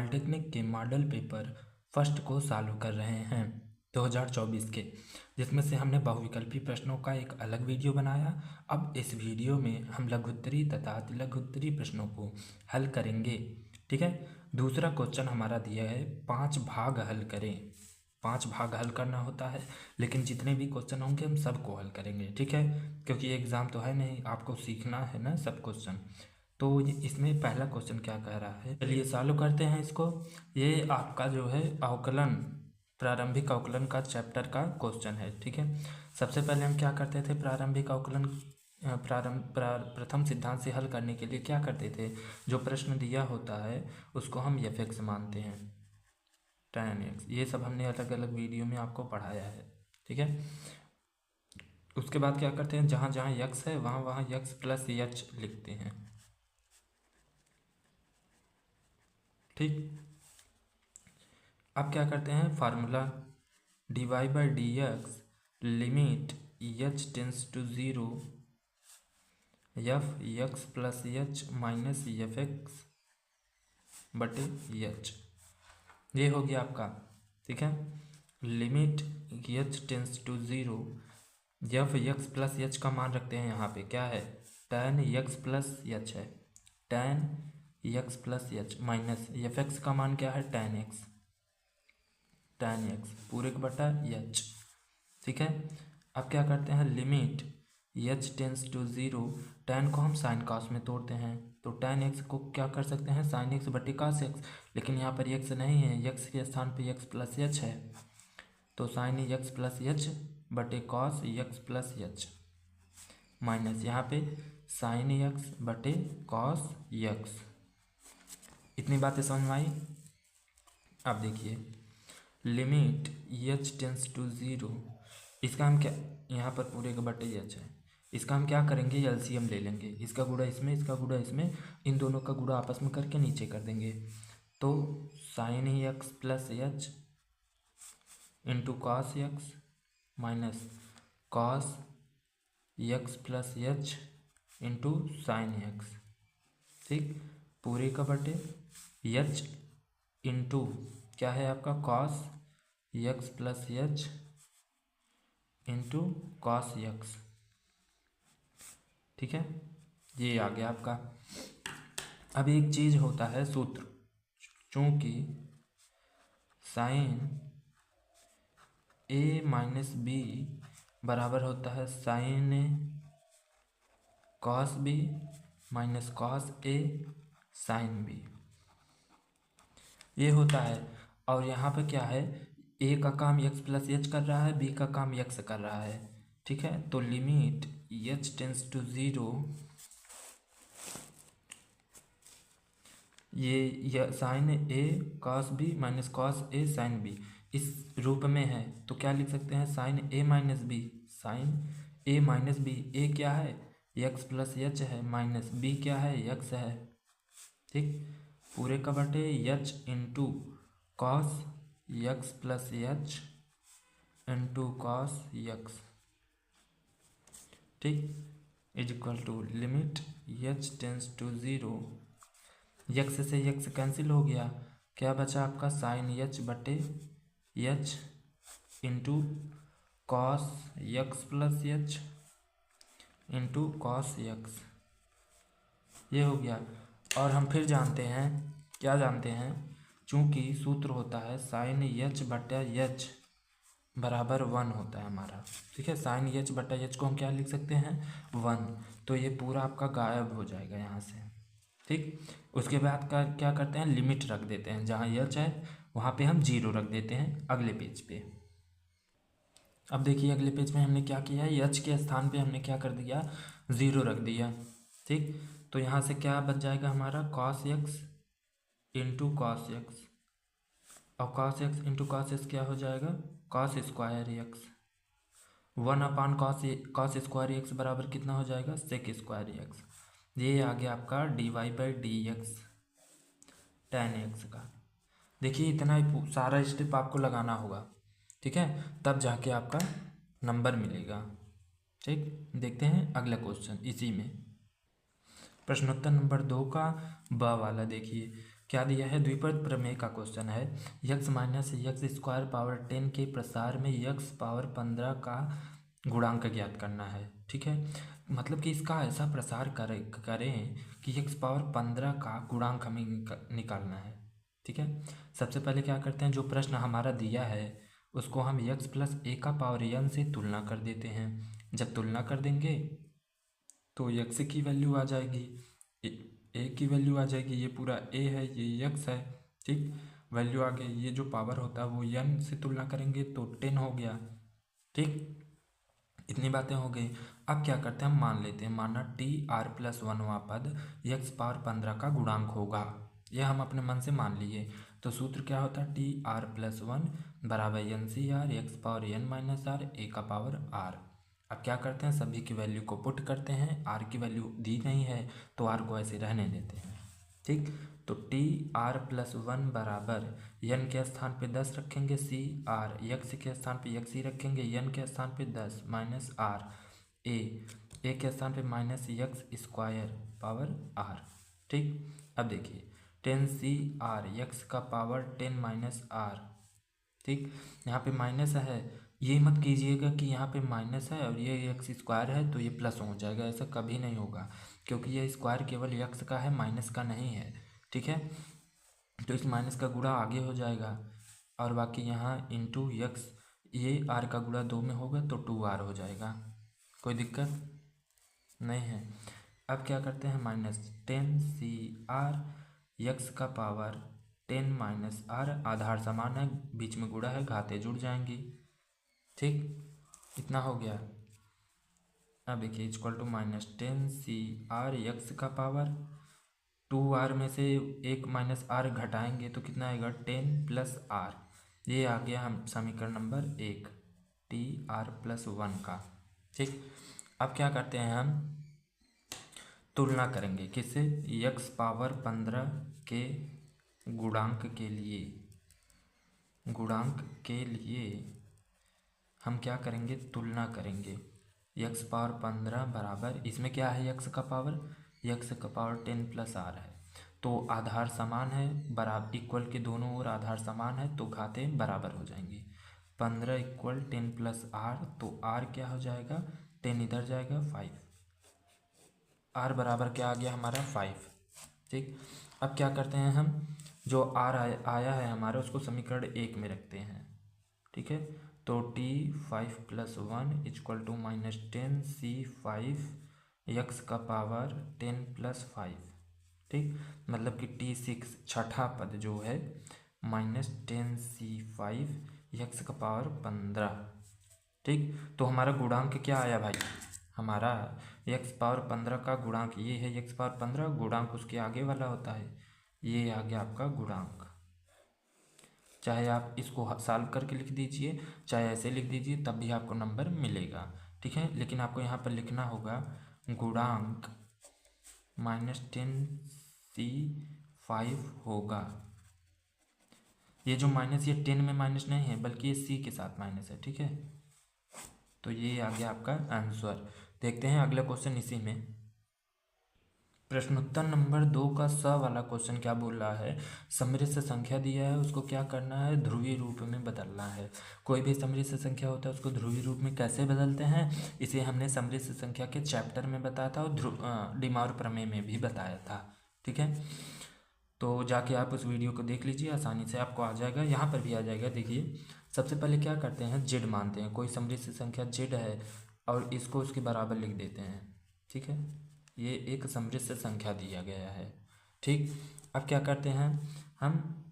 Polytechnic के model paper first को solve कर रहे हैं 2024 के, जिसमें से हमने बहुविकल्पी प्रश्नों का एक अलग वीडियो बनाया। अब इस वीडियो में हम लघुत्तरी तथा लघुत्तरी प्रश्नों को हल करेंगे। ठीक है। दूसरा क्वेश्चन हमारा दिया है 5 भाग हल करें। 5 भाग हल करना होता है, लेकिन जितने भी क्वेश्चन होंगे हम सबको हल करेंगे। ठीक है, क्योंकि एग्ज़ाम तो है नहीं, आपको सीखना है ना सब क्वेश्चन। तो इसमें पहला क्वेश्चन क्या कह रहा है, चलिए सॉल्व करते हैं इसको। ये आपका जो है अवकलन, प्रारंभिक अवकलन का चैप्टर का क्वेश्चन है। ठीक है, सबसे पहले हम क्या करते थे, प्रारंभिक अवकलन प्रथम सिद्धांत से हल करने के लिए क्या करते थे, जो प्रश्न दिया होता है उसको हम f(x) मानते हैं, tan x। ये सब हमने अलग अलग वीडियो में आपको पढ़ाया है। ठीक है, उसके बाद क्या करते हैं, जहाँ जहाँ x है वहाँ वहाँ x प्लस h लिखते हैं। ठीक, अब क्या करते हैं, formula dy/dx limit h tends to 0 f(x plus h minus f(x) बटे h। ये हो गया आपका। ठीक है, limit h tends to 0 f(x plus h का मान रखते हैं यहाँ पे, क्या है, tan x प्लस h है, tan x plus h minus f(x) का मान क्या है, tan x पूरे का बटा h। ठीक है, अब क्या करते हैं, limit h tends to 0, tan को हम साइन कॉस में तोड़ते हैं, तो tan x को क्या कर सकते हैं, साइन x बटे कॉस x, लेकिन यहाँ पर x नहीं है, x के स्थान पे x प्लस h है, तो साइन x प्लस h बटे cos x plus h minus यहाँ पे साइन x बटे कॉस x। इतनी बातें समझ में आई। अब देखिए लिमिट h टेंस टू 0, इसका हम क्या, यहाँ पर पूरे का बटे h है, इसका हम क्या करेंगे, एलसीएम ले लेंगे, इसका गुणा इसमें, इसका गुणा इसमें, इन दोनों का गुणा आपस में करके नीचे कर देंगे, तो sine x plus h into cos x minus cos x plus h into sine x। ठीक, पूरे का बटे h इंटू क्या है आपका, cos x plus h into cos x। ठीक है, ये आ गया आपका। अब एक चीज़ होता है सूत्र, चूँकि साइन a माइनस बी बराबर होता है sine a cos b minus cos a sine b, ये होता है। और यहाँ पे क्या है, a का काम x प्लस h कर रहा है, b का काम x कर रहा है। ठीक है, तो लिमिट h टेंस टू 0, ये sine a cos b minus cos a sine b इस रूप में है, तो क्या लिख सकते हैं, sine a minus b, sine a minus b, a क्या है, x प्लस h है, माइनस b क्या है, x है। ठीक, पूरे का बटे h into cos x plus h into cos x। ठीक, is equal to limit h tends to 0, x से x कैंसिल हो गया, क्या बचा आपका, साइन h बटे h into cos x plus h into cos x। ये हो गया। और हम फिर जानते हैं, क्या जानते हैं, चूँकि सूत्र होता है साइन h बटा h बराबर 1 होता है हमारा। ठीक है, साइन h बटा h को हम क्या लिख सकते हैं, 1, तो ये पूरा आपका गायब हो जाएगा यहाँ से। ठीक, उसके बाद का क्या करते हैं, लिमिट रख देते हैं, जहाँ h है वहाँ पे हम 0 रख देते हैं अगले पेज पे। अब देखिए अगले पेज में हमने क्या किया है, h के स्थान पे हमने क्या कर दिया, 0 रख दिया। ठीक, तो यहाँ से क्या बच जाएगा हमारा, cos x into cos x, और cos x into cos x क्या हो जाएगा, cos square x, 1 cos square x बराबर कितना हो जाएगा, सेक स्क्वायर x। ये आ गया आपका dy/dx tan x का। देखिए इतना ही सारा स्टेप आपको लगाना होगा। ठीक है, तब जाके आपका नंबर मिलेगा। ठीक, देखते हैं अगला क्वेश्चन इसी में, प्रश्नोत्तर नंबर 2 का ब वाला। देखिए क्या दिया है, द्विपद प्रमेय का क्वेश्चन है। X minus x square power 10 के प्रसार में यक्स पावर 15 का गुणांक ज्ञात करना है। ठीक है, मतलब कि इसका ऐसा प्रसार करें कि यक्स पावर 15 का गुणांक हमें निकालना है। ठीक है, सबसे पहले क्या करते हैं, जो प्रश्न हमारा दिया है उसको हम यक्स प्लस ए का पावर n से तुलना कर देते हैं। जब तुलना कर देंगे तो यक्स की वैल्यू आ जाएगी, ए की वैल्यू आ जाएगी, ये पूरा ए है, ये यक्स है। ठीक, वैल्यू आ गई, ये जो पावर होता है वो n से तुलना करेंगे तो 10 हो गया। ठीक, इतनी बातें हो गई। अब क्या करते हैं, हम मान लेते हैं, माना TR+1वां पद यक्स पावर 15 का गुणांक होगा, यह हम अपने मन से मान लिए। तो सूत्र क्या होता है, TR+1 बराबर NCR x power n minus r a का पावर r। अब क्या करते हैं, सभी की वैल्यू को पुट करते हैं, r की वैल्यू दी नहीं है तो r को ऐसे रहने देते हैं। ठीक, तो TR+1 बराबर n के स्थान पे 10 रखेंगे, CR यक्स के स्थान पे यक्स ही रखेंगे, n के स्थान पे 10 माइनस r ए के स्थान पे minus x square power r। ठीक, अब देखिए 10CR यक्स का पावर 10 माइनस r। ठीक, यहाँ पे माइनस है, ये मत कीजिएगा कि यहाँ पे माइनस है और ये एक्स स्क्वायर है तो ये प्लस हो जाएगा, ऐसा कभी नहीं होगा, क्योंकि ये स्क्वायर केवल यक्स का है, माइनस का नहीं है। ठीक है, तो इस माइनस का गुणा आगे हो जाएगा और बाकी यहाँ इंटू यक्स, ये आर का गुणा 2 में होगा तो 2r हो जाएगा, कोई दिक्कत नहीं है। अब क्या करते हैं, माइनस 10CR यक्स का पावर 10 माइनस r, आधार समान है, बीच में गुणा है, घातें जुड़ जाएंगी। ठीक, इतना हो गया। अब देखिए equal to minus 10CR x का पावर 2r में से एक माइनस r घटाएंगे तो कितना आएगा, 10 प्लस r। ये आ गया हम समीकरण नंबर 1 TR+1 का। ठीक, अब क्या करते हैं, हम तुलना करेंगे किससे, यक्स पावर 15 के गुणांक के लिए हम क्या करेंगे, तुलना करेंगे। यक्स पावर 15 बराबर, इसमें क्या है, यक्स का पावर 10 प्लस r है, तो आधार समान है, बराबर इक्वल के दोनों ओर आधार समान है तो घातें बराबर हो जाएंगी। 15 इक्वल 10 प्लस r, तो r क्या हो जाएगा, 10 इधर जाएगा 5, r बराबर क्या आ गया हमारा 5। ठीक, अब क्या करते हैं, हम जो r आया है हमारा उसको समीकरण 1 में रखते हैं। ठीक है, तो T5+1 equal to minus 10C5 x का पावर 10 प्लस 5। ठीक, मतलब कि T6 छठा पद जो है माइनस 10C5 यक्स का पावर 15। ठीक, तो हमारा गुणांक क्या आया भाई, हमारा यक्स पावर 15 का गुणांक ये है, यक्स पावर 15 गुणांक उसके आगे वाला होता है, ये आ गया आपका गुणांक। चाहे आप इसको सॉल्व करके लिख दीजिए, चाहे ऐसे लिख दीजिए, तब भी आपको नंबर मिलेगा। ठीक है, लेकिन आपको यहाँ पर लिखना होगा गुणांक माइनस 10C5 होगा। ये जो माइनस, ये 10 में माइनस नहीं है बल्कि ये C के साथ माइनस है। ठीक है, तो ये आ गया आपका आंसर। देखते हैं अगला क्वेश्चन इसी में। प्रश्नोत्तर नंबर 2 का स वाला क्वेश्चन क्या बोल रहा है, समृद्ध संख्या दिया है, उसको क्या करना है, ध्रुवीय रूप में बदलना है। कोई भी समृद्ध संख्या होता है उसको ध्रुवीय रूप में कैसे बदलते हैं, इसे हमने समृद्ध संख्या के चैप्टर में बताया था और डिमॉर प्रमेय में भी बताया था। ठीक है, तो जाके आप उस वीडियो को देख लीजिए, आसानी से आपको आ जाएगा, यहाँ पर भी आ जाएगा। देखिए सबसे पहले क्या करते हैं, जेड मानते हैं, कोई समृद्ध संख्या जेड है और इसको उसके बराबर लिख देते हैं। ठीक है, ये एक समृद्ध संख्या दिया गया है। ठीक, अब क्या करते हैं, हम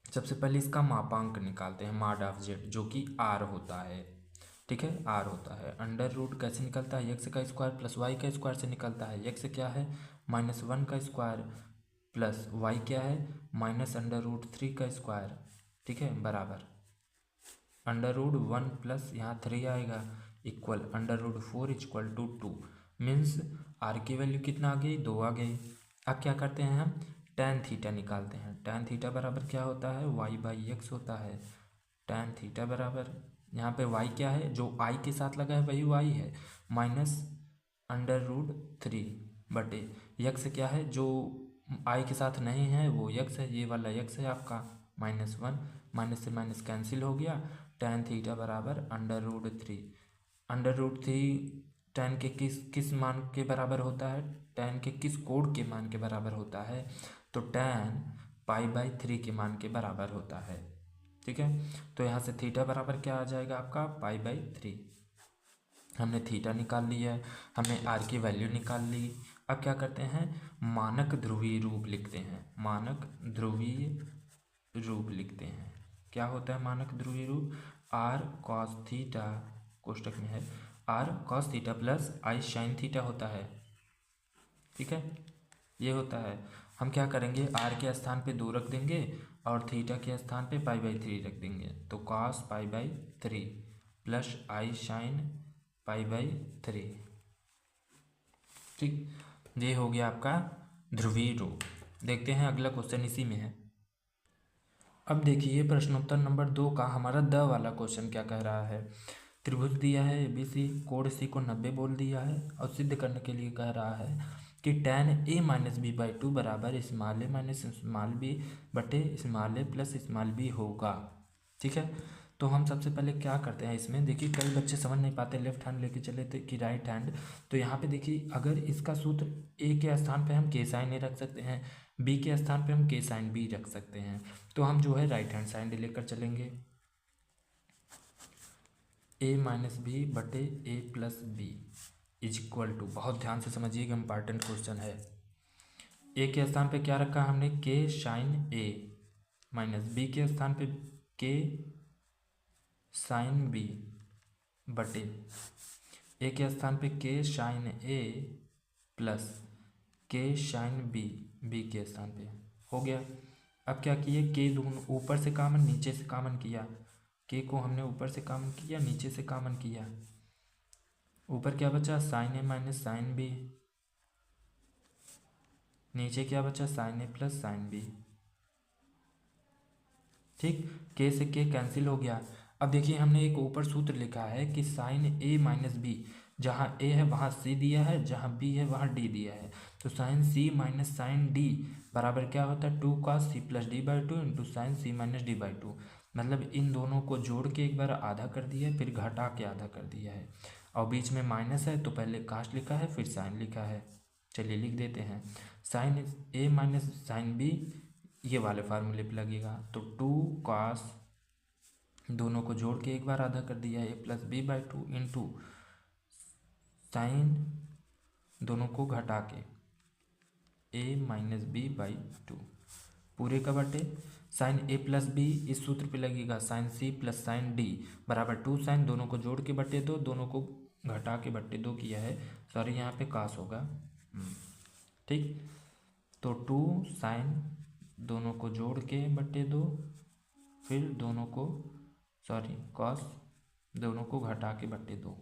सबसे पहले इसका मापांक निकालते हैं, मॉड ऑफ जेड, जो कि r होता है। ठीक है, r होता है, अंडर रूट कैसे निकलता है, एक्स का स्क्वायर प्लस वाई का स्क्वायर से निकलता है। एक्स क्या है, -1 का स्क्वायर प्लस वाई क्या है, -√3 का स्क्वायर। ठीक है, बराबर √1 प्लस यहाँ 3 आएगा equal √4 equal to 2। Means r की वैल्यू कितना आ गई, 2 आ गई। अब क्या करते हैं, हम tan थीटा निकालते हैं। tan थीटा बराबर क्या होता है, y/x होता है। tan थीटा बराबर, यहाँ पे y क्या है, जो i के साथ लगा है वही y है, -√3 बटे x क्या है, जो आई के साथ नहीं है वो यक्स है, ये वाला यक्स है आपका -1, माइनस से माइनस कैंसिल हो गया। tan थीटा बराबर √3। √3 tan के किस मान के बराबर होता है, tan के किस कोण के मान के बराबर होता है, तो tan π/3 के मान के बराबर होता है। ठीक है, तो यहाँ से थीटा बराबर क्या आ जाएगा आपका π/3। हमने थीटा निकाल लिया है, हमने आर की वैल्यू निकाल ली। अब क्या करते हैं, मानक ध्रुवीय रूप लिखते हैं। मानक ध्रुवीय रूप लिखते हैं। क्या होता है मानक ध्रुवीय रूप, r cos थीटा कोष्टक में है r cos theta plus i sin theta होता है। ठीक है, ये होता है। हम क्या करेंगे, r के स्थान पे 2 रख देंगे और थीटा के स्थान पे π/3 रख देंगे, तो cos π/3 प्लस i sin π/3। ठीक, ये हो गया आपका ध्रुवीय रूप। देखते हैं अगला क्वेश्चन इसी में है। अब देखिए प्रश्नोत्तर नंबर 2 का हमारा द वाला क्वेश्चन क्या कह रहा है। त्रिभुज दिया है ABC, कोण C को 90 बोल दिया है और सिद्ध करने के लिए कह रहा है कि tan a - b/2 बराबर small a minus small b बटे small a plus small b होगा। ठीक है, तो हम सबसे पहले क्या करते हैं इसमें, देखिए कई बच्चे समझ नहीं पाते, लेफ्ट हैंड लेके चले थे कि राइट हैंड। तो यहाँ पे देखिए अगर इसका सूत्र a के स्थान पे हम k साइन a रख सकते हैं, b के स्थान पे हम k साइन b रख सकते हैं, तो हम जो है राइट हैंड साइड लेकर चलेंगे। a - b बटे a plus b is equal to, बहुत ध्यान से समझिएगा इंपॉर्टेंट क्वेश्चन है। a के स्थान पे क्या रखा हमने, k sine a minus b के स्थान पे k साइन b बटे a के स्थान पे k sine a plus k sine b के स्थान पे हो गया। अब क्या किए, k दोनों ऊपर से कॉमन नीचे से कॉमन किया, k को हमने ऊपर से कॉमन किया नीचे से कॉमन किया, ऊपर क्या बचा sine a minus sine b, नीचे क्या बचा sine a plus sine b। ठीक, k से k कैंसिल हो गया। अब देखिए हमने एक ऊपर सूत्र लिखा है कि साइन a माइनस बी, जहाँ a है वहाँ c दिया है, जहाँ b है वहाँ d दिया है, तो sine c minus sine d बराबर क्या होता है 2 cos c plus d/2 into sine c minus d/2। मतलब इन दोनों को जोड़ के एक बार आधा कर दिया है, फिर घटा के आधा कर दिया है, और बीच में माइनस है तो पहले कास्ट लिखा है फिर साइन लिखा है। चलिए लिख देते हैं, sine a minus sine b ये वाले फार्मूले पे लगेगा, तो 2 cos दोनों को जोड़ के एक बार आधा कर दिया है a plus b/2 into sine दोनों को घटा के a माइनस b/2 पूरे का बटे साइन a प्लस b इस सूत्र पे लगेगा sine c plus sine d बराबर 2 साइन दोनों को जोड़ के बटे 2, दोनों को घटा के बटे 2 किया है, सॉरी यहाँ पे कास होगा। ठीक, तो 2 साइन दोनों को जोड़ के बटे 2, फिर दोनों को सॉरी कॉस दोनों को घटा के बटे 2,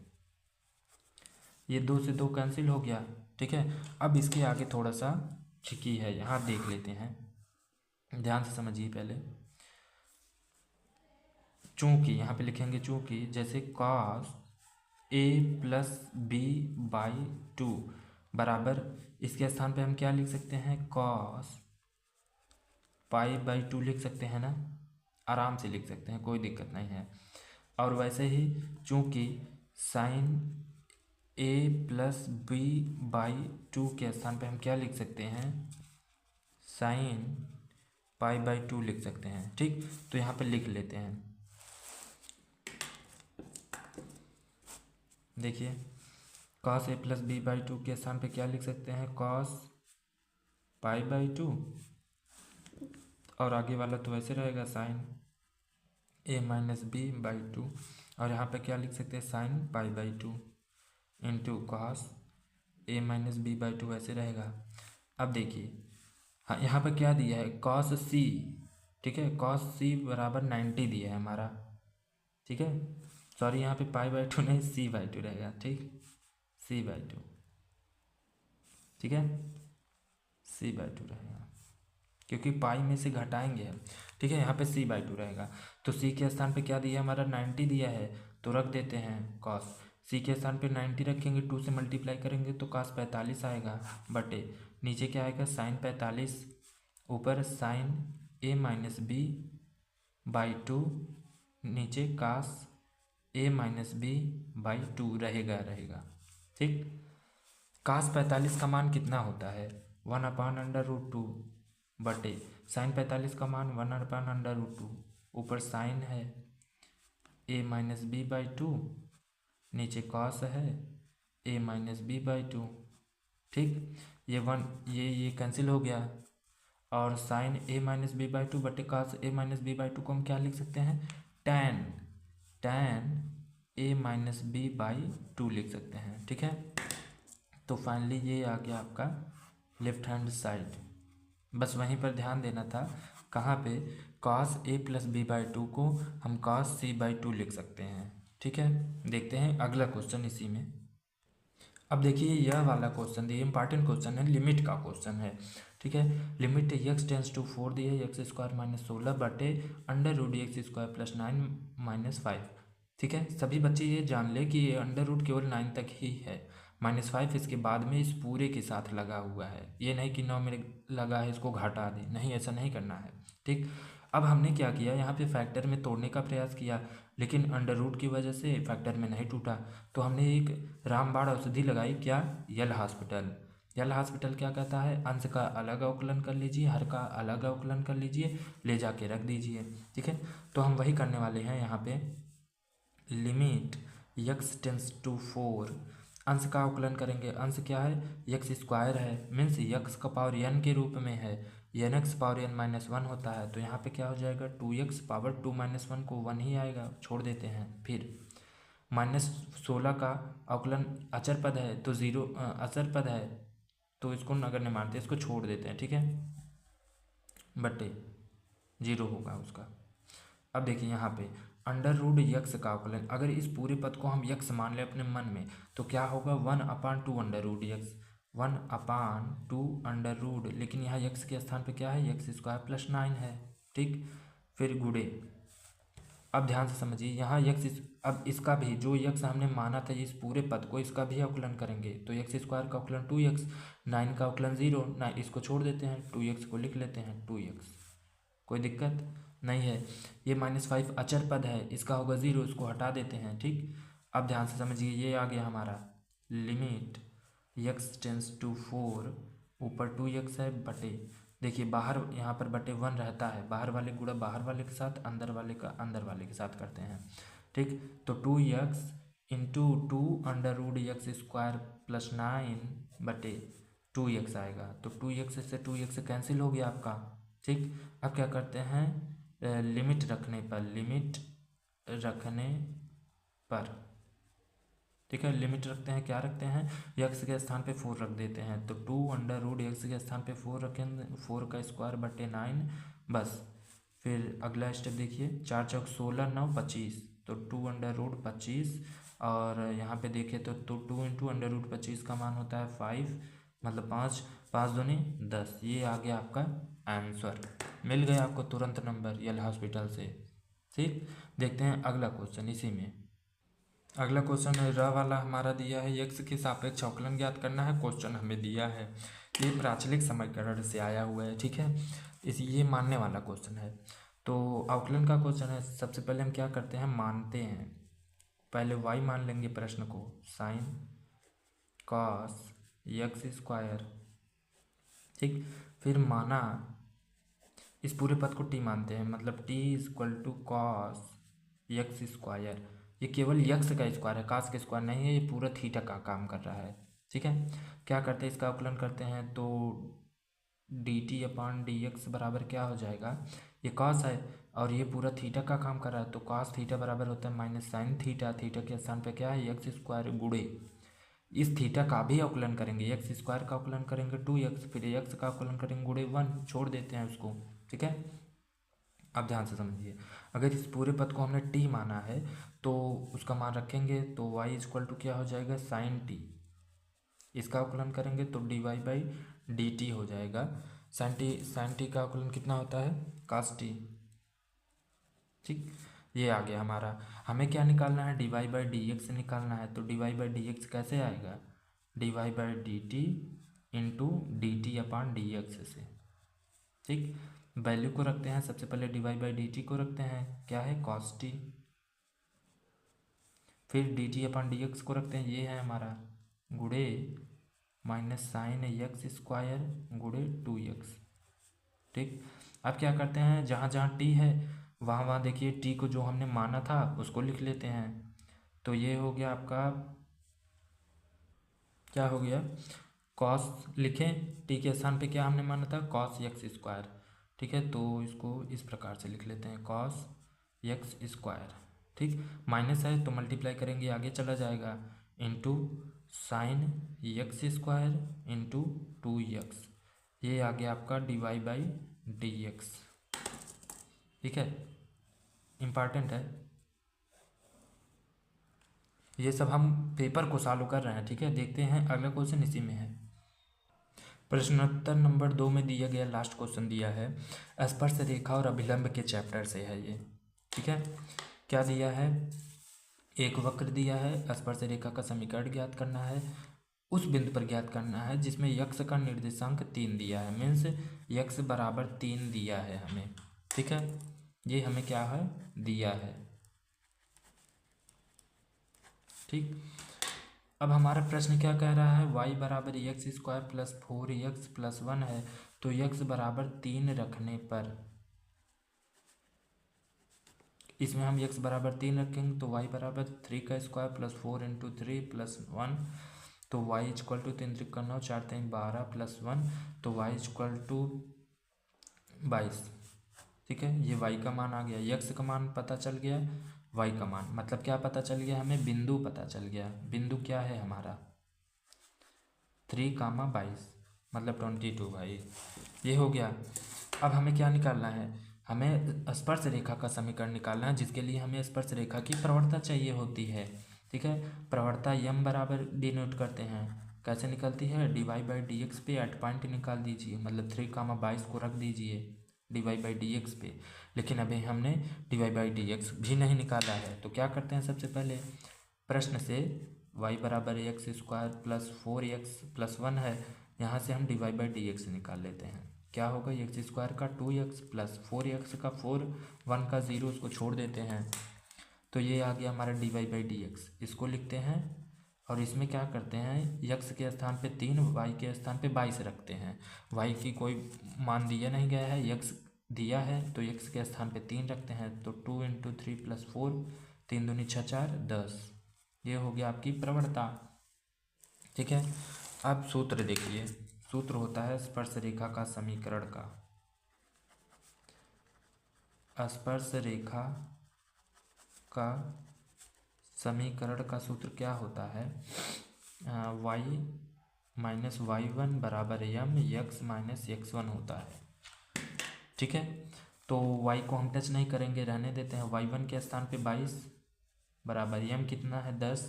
ये 2 से 2 कैंसिल हो गया। ठीक है, अब इसके आगे थोड़ा सा ट्रिकी है, यहाँ देख लेते हैं, ध्यान से समझिए पहले। चूँकि यहाँ पे लिखेंगे चूँकि, जैसे cos a प्लस b/2 बराबर इसके स्थान पे हम क्या लिख सकते हैं, cos π/2 लिख सकते हैं ना, आराम से लिख सकते हैं, कोई दिक्कत नहीं है। और वैसे ही चूँकि साइन a प्लस b/2 के स्थान पे हम क्या लिख सकते हैं, साइन π/2 लिख सकते हैं। ठीक, तो यहाँ पे लिख लेते हैं, देखिए cos a प्लस b/2 के स्थान पे क्या लिख सकते हैं, cos π/2, और आगे वाला तो वैसे रहेगा साइन a माइनस b/2, और यहाँ पे क्या लिख सकते हैं sine π/2 into cos a minus b/2 वैसे रहेगा। अब देखिए हाँ, यहाँ पे क्या दिया है cos c, ठीक है, cos c बराबर 90 दिया है हमारा। ठीक है, सॉरी यहाँ पे π/2 नहीं c/2 रहेगा। ठीक, c/2, ठीक है, c/2 रहेगा क्योंकि पाई में से घटाएंगे हम। ठीक है, यहाँ पे c/2 रहेगा, तो c के स्थान पे क्या दिया है हमारा 90 दिया है, तो रख देते हैं cos, c के स्थान पे 90 रखेंगे, 2 से मल्टीप्लाई करेंगे तो cos 45 आएगा बटे नीचे क्या आएगा साइन 45 ऊपर sine A minus B by 2 नीचे cos A minus B by 2 रहेगा। ठीक, कास 45 का मान कितना होता है 1/√2 बटे साइन 45 का मान 1/√2 ऊपर साइन है ए माइनस बी बाई 2 नीचे कॉस है ए माइनस बी बाई 2। ठीक, ये कैंसिल हो गया और sine A minus B by 2 बटे cos A minus B by 2 को हम क्या लिख सकते हैं tan A minus B by 2 लिख सकते हैं। ठीक है, तो फाइनली ये आ गया आपका लेफ्ट हैंड साइड। बस वहीं पर ध्यान देना था कहाँ पे cos a plus B by 2 को हम cos c बाई 2 लिख सकते हैं। ठीक है, देखते हैं अगला क्वेश्चन इसी में। अब देखिए यह वाला क्वेश्चन ये इंपॉर्टेंट क्वेश्चन है, लिमिट का क्वेश्चन है। ठीक है, लिमिट x टेंस टू 4 दी है एक्स स्क्वायर माइनस 16 बटे √x² प्लस 9 माइनस 5। ठीक है, सभी बच्चे ये जान ले कि ये अंडर रूट केवल 9 तक ही है, -5 इसके बाद में इस पूरे के साथ लगा हुआ है। ये नहीं कि 9 में लगा है इसको घटा दे, नहीं ऐसा नहीं करना है। ठीक, अब हमने क्या किया यहाँ पे फैक्टर में तोड़ने का प्रयास किया लेकिन अंडर रूट की वजह से फैक्टर में नहीं टूटा, तो हमने एक रामबाण औषधि लगाई, क्या यल हॉस्पिटल क्या कहता है अंश का अलग अवकलन कर लीजिए, हर का अलग अवकलन कर लीजिए, ले जाके रख दीजिए। ठीक है, तो हम वही करने वाले हैं यहाँ पे लिमिट x टेंस टू 4 अंश का अवकलन करेंगे। अंश क्या है x² है मीन्स x का पावर n के रूप में है, nx पावर n माइनस 1 होता है, तो यहाँ पे क्या हो जाएगा 2x पावर 2 माइनस 1 को 1 ही आएगा, छोड़ देते हैं। फिर -16 का अवकलन अचर पद है तो अचर पद है तो इसको नगण्य मानते हैं, इसको छोड़ देते हैं। ठीक है, बटे 0 होगा उसका। अब देखिए यहाँ पे √x का अवकलन, अगर इस पूरे पद को हम x मान लें अपने मन में तो क्या होगा 1/2 √x, लेकिन यहाँ x के स्थान पे क्या है x² प्लस 9 है। ठीक, फिर गुणे, अब ध्यान से समझिए यहाँ अब इसका भी जो x हमने माना था इस पूरे पद को इसका भी अवकलन करेंगे तो x² का अवकलन 2x, 9 का अवकलन 0, 9 इसको छोड़ देते हैं, 2x को लिख लेते हैं 2x, कोई दिक्कत नहीं है। ये -5 अचर पद है, इसका होगा 0, इसको हटा देते हैं। ठीक, अब ध्यान से समझिए ये आ गया हमारा लिमिट x टेंस टू 4 ऊपर 2x है बटे, देखिए बाहर यहाँ पर बटे 1 रहता है, बाहर वाले गुणा बाहर वाले के साथ, अंदर वाले का अंदर वाले के साथ करते हैं। ठीक, तो 2x इंटू 2√x² प्लस 9 बटे 2x आएगा, तो 2x से 2x कैंसिल हो गया आपका। ठीक, अब क्या करते हैं लिमिट रखने पर ठीक है, लिमिट रखते हैं, क्या रखते हैं x के स्थान पे 4 रख देते हैं, तो 2√x के स्थान पे 4 रखेंगे, 4 का स्क्वायर बटे 9 बस। फिर अगला स्टेप देखिए 4 चौक 16 9 25, तो 2√25 और यहाँ पे देखें तो 2 इंटू √25 का मान होता है 5, मतलब 5, 5 दूनी 10। ये आ गया आपका आंसर, मिल गया आपको तुरंत नंबर यल हॉस्पिटल से। ठीक, देखते हैं अगला क्वेश्चन इसी में। अगला क्वेश्चन है र वाला हमारा दिया है x के सापेक्ष अवकलन ज्ञात करना है, क्वेश्चन हमें दिया है, ये प्राचलिक समीकरण से आया हुआ है। ठीक है, ये मानने वाला क्वेश्चन है, तो अवकलन का क्वेश्चन है। सबसे पहले हम क्या करते हैं मानते हैं, पहले y मान लेंगे प्रश्न को, साइन cos x²। ठीक, फिर माना इस पूरे पद को t मानते हैं, मतलब t = cos x², ये केवल x का स्क्वायर है, कास का स्क्वायर नहीं है, ये पूरा थीटा का काम कर रहा है। ठीक है, क्या करते हैं इसका अवकलन करते हैं तो dt/dx बराबर क्या हो जाएगा, ये cos है और ये पूरा थीटा का काम कर रहा है, तो cos थीटा बराबर होता है माइनस साइन थीटा, थीटा के स्थान पे क्या है x² गुणे इस थीटा का भी अवकलन करेंगे, x² का अवकलन करेंगे 2x, फिर x का अवकलन करेंगे गुणे 1, छोड़ देते हैं उसको। ठीक है, अब ध्यान से समझिए, अगर इस पूरे पद को हमने t माना है तो उसका मान रखेंगे तो y = क्या हो जाएगा साइन t, इसका अवकलन करेंगे तो dy/dt हो जाएगा। साइन t का अवकलन कितना होता है cos t। ठीक, ये आ गया हमारा, हमें क्या निकालना है dy/dx निकालना है, तो dy/dx कैसे आएगा dy/dt into d t upon d x से। ठीक, वैल्यू को रखते हैं सबसे पहले डिवाइड बाई डी टी को रखते हैं, क्या है कॉस टी, फिर D t upon d x को रखते हैं, ये है हमारा गुड़े माइनस साइन एक्स स्क्वायर गुड़े 2x। ठीक, अब क्या करते हैं, जहाँ जहाँ टी है वहाँ वहाँ देखिए टी को जो हमने माना था उसको लिख लेते हैं। तो ये हो गया आपका, क्या हो गया, कॉस लिखें, टी के स्थान पे क्या हमने माना था कॉस एक्स स्क्वायर। ठीक है, तो इसको इस प्रकार से लिख लेते हैं कॉस एक्स स्क्वायर। ठीक, माइनस है तो मल्टीप्लाई करेंगे आगे चला जाएगा, into sine x square into 2x, ये आ गया आपका dy बाई डी एक्स। ठीक है, इम्पॉर्टेंट है, ये सब हम पेपर को सॉल्व कर रहे हैं। ठीक है, देखते हैं अगला क्वेश्चन इसी में है। प्रश्नोत्तर नंबर 2 में दिया गया लास्ट क्वेश्चन दिया है, स्पर्श रेखा और अभिलंब के चैप्टर से है ये। ठीक है, क्या दिया है, एक वक्र दिया है, स्पर्श रेखा का समीकरण ज्ञात करना है, उस बिंदु पर ज्ञात करना है जिसमें यक्स का निर्देशांक 3 दिया है, मीन्स यक्स बराबर 3 दिया है हमें। ठीक है, ये हमें क्या है दिया है। ठीक, अब हमारा प्रश्न क्या कह रहा है, y बराबर x square plus 4x plus 1 है, तो x बराबर 3 रखने पर, इसमें हम x बराबर 3 रखेंगे तो y बराबर 3 का स्क्वायर प्लस 4 इंटू 3 प्लस 1, तो y इक्वल टू 3 3 करना 4 3 12 प्लस 1, तो y इक्वल टू 22। ठीक है, ये y का मान आ गया, x का मान पता चल गया, y का मान मतलब क्या पता चल गया, हमें बिंदु पता चल गया। बिंदु क्या है हमारा 3, 22 मतलब 22 भाई, ये हो गया। अब हमें क्या निकालना है, हमें स्पर्श रेखा का समीकरण निकालना है, जिसके लिए हमें स्पर्श रेखा की प्रवणता चाहिए होती है। ठीक है, प्रवणता यम बराबर डिनोट करते हैं, कैसे निकलती है, D Y by D X पे एट पॉइंट निकाल दीजिए, मतलब 3, 22 को रख दीजिए D Y by D X पे। लेकिन अभी हमने D Y by D X भी नहीं निकाला है, तो क्या करते हैं, सबसे पहले प्रश्न से y बराबर x square plus 4x plus 1 है, यहाँ से हम D Y by D X निकाल लेते हैं। क्या होगा, एक्स स्क्वायर का 2x प्लस 4x का 4, 1 का 0 उसको छोड़ देते हैं, तो ये आ गया हमारा D Y by D X. इसको लिखते हैं और इसमें क्या करते हैं, x के स्थान पे 3, y के स्थान पे 22 रखते हैं। y की कोई मान दिया नहीं गया है, x दिया है तो x के स्थान पे 3 रखते हैं, तो 2 इंटू 3 प्लस 4, 3 दूनी 6 4 10, ये हो गया आपकी प्रवणता। ठीक है, अब सूत्र देखिए, सूत्र होता है स्पर्श रेखा का समीकरण का, स्पर्श रेखा का समीकरण का सूत्र क्या होता है, y माइनस y1 बराबर m x माइनस x1 होता है। ठीक है, तो y को हम टच नहीं करेंगे, रहने देते हैं, y1 के स्थान पे 22 बराबर m कितना है 10,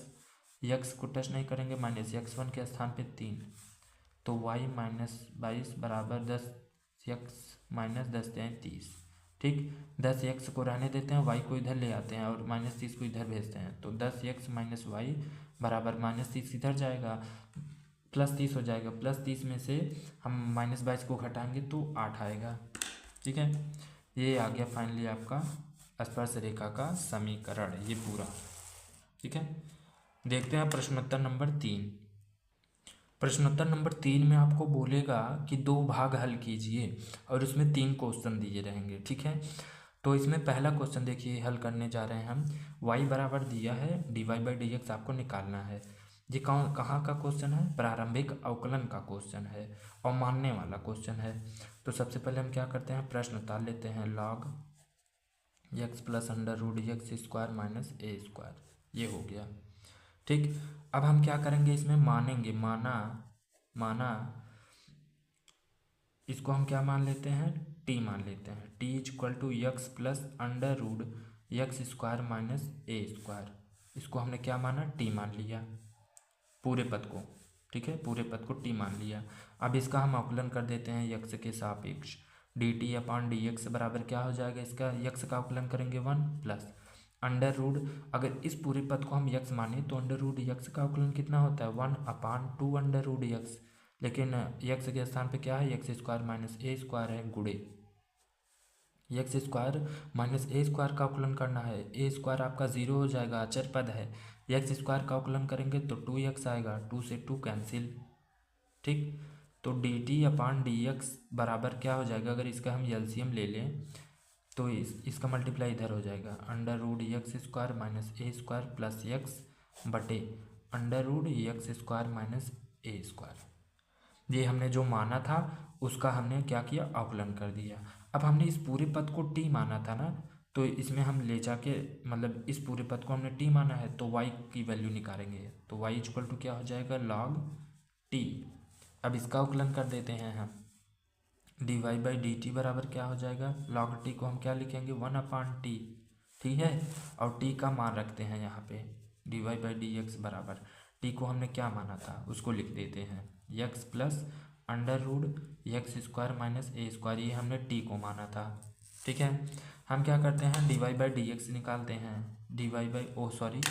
x को टच नहीं करेंगे, माइनस x1 के स्थान पे 3, तो y माइनस 22 बराबर 10x माइनस 10 30। ठीक, 10x को रहने देते हैं, y को इधर ले आते हैं और माइनस 30 को इधर भेजते हैं, तो 10x माइनस वाई बराबर माइनस 30 इधर जाएगा, प्लस 30 हो जाएगा, प्लस 30 में से हम माइनस 22 को घटाएंगे तो 8 आएगा। ठीक है, ये आ गया फाइनली आपका स्पर्श रेखा का समीकरण, ये पूरा। ठीक है, देखते हैं प्रश्नोत्तर नंबर 3। प्रश्नोत्तर नंबर 3 में आपको बोलेगा कि 2 भाग हल कीजिए और उसमें 3 क्वेश्चन दिए रहेंगे। ठीक है, तो इसमें पहला क्वेश्चन देखिए हल करने जा रहे हैं हम, y बराबर दिया है, D Y by D X आपको निकालना है। ये कहाँ का क्वेश्चन है, प्रारंभिक अवकलन का क्वेश्चन है और मानने वाला क्वेश्चन है। तो सबसे पहले हम क्या करते हैं, प्रश्न उतार लेते हैं, log x plus under root x square minus ए स्क्वायर, ये हो गया। ठीक, अब हम क्या करेंगे, इसमें मानेंगे, माना इसको हम क्या मान लेते हैं, t मान लेते हैं, t equal to X plus under root x square minus A square, इसको हमने क्या माना t मान लिया पूरे पद को। ठीक है, पूरे पद को t मान लिया। अब इसका हम अवकलन कर देते हैं x के सापेक्ष, D t upon d x बराबर क्या हो जाएगा, इसका x का अवकलन करेंगे 1 प्लस अंडर रूट, अगर इस पूरे पद को हम x माने तो अंडर रूट एक्स का अवकलन कितना होता है 1 अपान 2 अंडर रूट एक्स, लेकिन यक्स के स्थान पे क्या है, एक्स स्क्वायर माइनस ए स्क्वायर है, गुणे एक्स स्क्वायर माइनस ए स्क्वायर का अवकलन करना है। ए स्क्वायर आपका 0 हो जाएगा, अचर पद है। एक्स स्क्वायर का अवकलन करेंगे तो 2x आएगा, 2 से 2 कैंसिल, ठीक। तो D t upon d x बराबर क्या हो जाएगा, अगर इसका हम एलसीएम ले लें तो इसका मल्टीप्लाई इधर हो जाएगा, under root x square minus ए स्क्वायर प्लस एक्स बटे under root x square minus ए स्क्वायर। ये हमने जो माना था उसका हमने क्या किया, अवकलन कर दिया। अब हमने इस पूरे पद को टी माना था ना, तो इसमें हम ले जाके मतलब इस पूरे पद को हमने टी माना है तो y की वैल्यू निकालेंगे, तो y इक्वल टू क्या हो जाएगा, log t। अब इसका अवकलन कर देते हैं हम, D Y by D T बराबर क्या हो जाएगा, log t को हम क्या लिखेंगे, 1/t, ठीक है। और t का मान रखते हैं यहाँ पे, d Y by D x बराबर t को हमने क्या माना था उसको लिख देते हैं, x plus under root x square minus ए स्क्वायर, ये हमने t को माना था, ठीक है। हम क्या करते हैं, d Y by D x निकालते हैं, डी वाई बाई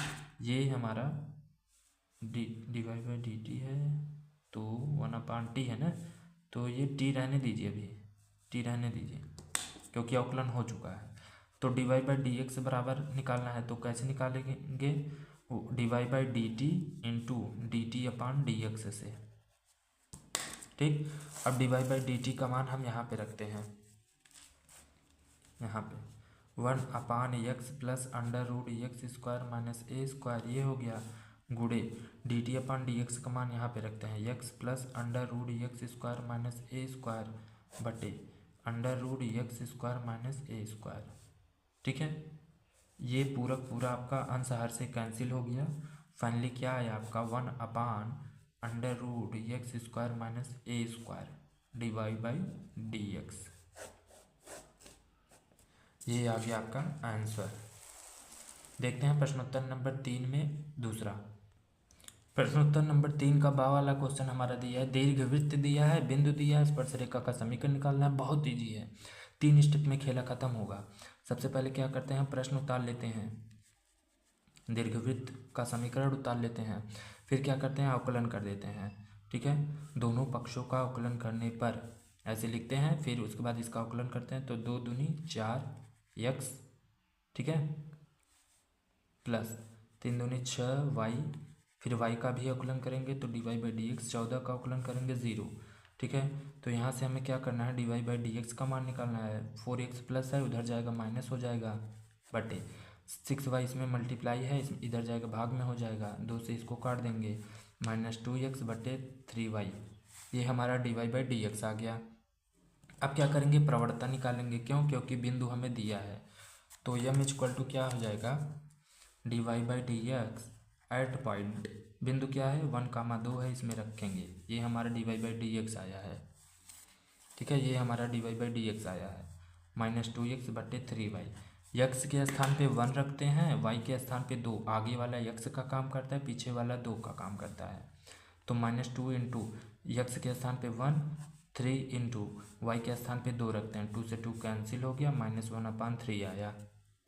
ये हमारा D Y by D t है तो 1/t है ना, तो ये t रहने दीजिए, अभी t रहने दीजिए क्योंकि अवकलन हो चुका है। तो d Y by D x बराबर निकालना है तो कैसे निकालेंगे, d Y by D t into d t upon d x से, ठीक। अब d Y by D t का मान हम यहाँ पे रखते हैं, यहाँ पे 1/x plus under root x square minus ए स्क्वायर, ये हो गया, गुणे d t upon d x का मान यहाँ पे रखते हैं, x plus under root x square minus ए स्क्वायर बटे under root x square minus ए स्क्वायर, ठीक है। ये पूरा आपका अंश हर से कैंसिल हो गया। फाइनली क्या आया आपका, 1/√रूट x square minus A square d Y by D x, ये आ गया आपका आंसर। देखते हैं प्रश्नोत्तर नंबर 3 में दूसरा। प्रश्नोत्तर नंबर 3 का बा वाला क्वेश्चन हमारा दिया है, दीर्घवृत्त दिया है, बिंदु दिया है, स्पर्श रेखा का समीकरण निकालना है। बहुत ईजी है, 3 स्टेप में खेला खत्म होगा। सबसे पहले क्या करते हैं, प्रश्न उतार लेते हैं, दीर्घवृत्त का समीकरण उतार लेते हैं, फिर क्या करते हैं, अवकलन कर देते हैं, ठीक है। दोनों पक्षों का अवकलन करने पर ऐसे लिखते हैं, फिर उसके बाद इसका अवकलन करते हैं तो 2 दूनी 4 x, ठीक है, प्लस 3 दूनी 6 y, फिर y का भी अवकलन करेंगे तो d Y by D x, 14 का अवकलन करेंगे 0, ठीक है। तो यहाँ से हमें क्या करना है, D Y by D x का मान निकालना है, 4x प्लस है उधर जाएगा माइनस हो जाएगा, बटे 6y इसमें मल्टीप्लाई है, इधर जाएगा भाग में हो जाएगा, 2 से इसको काट देंगे, -2x बटे 3y, ये हमारा D Y by D x आ गया। अब क्या करेंगे, प्रवणता निकालेंगे, क्यों, क्योंकि बिंदु हमें दिया है, तो यम इक्वल टू क्या हो जाएगा, d Y by D x at point, बिंदु क्या है 1,2 है, इसमें रखेंगे, ये हमारा D Y by D x आया है, ठीक है, ये हमारा D Y by D x आया है, -2x बटे 3y, यक्स के स्थान पे 1 रखते हैं, y के स्थान पे 2, आगे वाला यक्स का काम करता है, पीछे वाला 2 का काम करता है, तो -2 इंटू यक्स के स्थान पे 1, 3 इंटू वाई के स्थान पे 2 रखते हैं, 2 से 2 कैंसिल हो गया, -1/3 आया,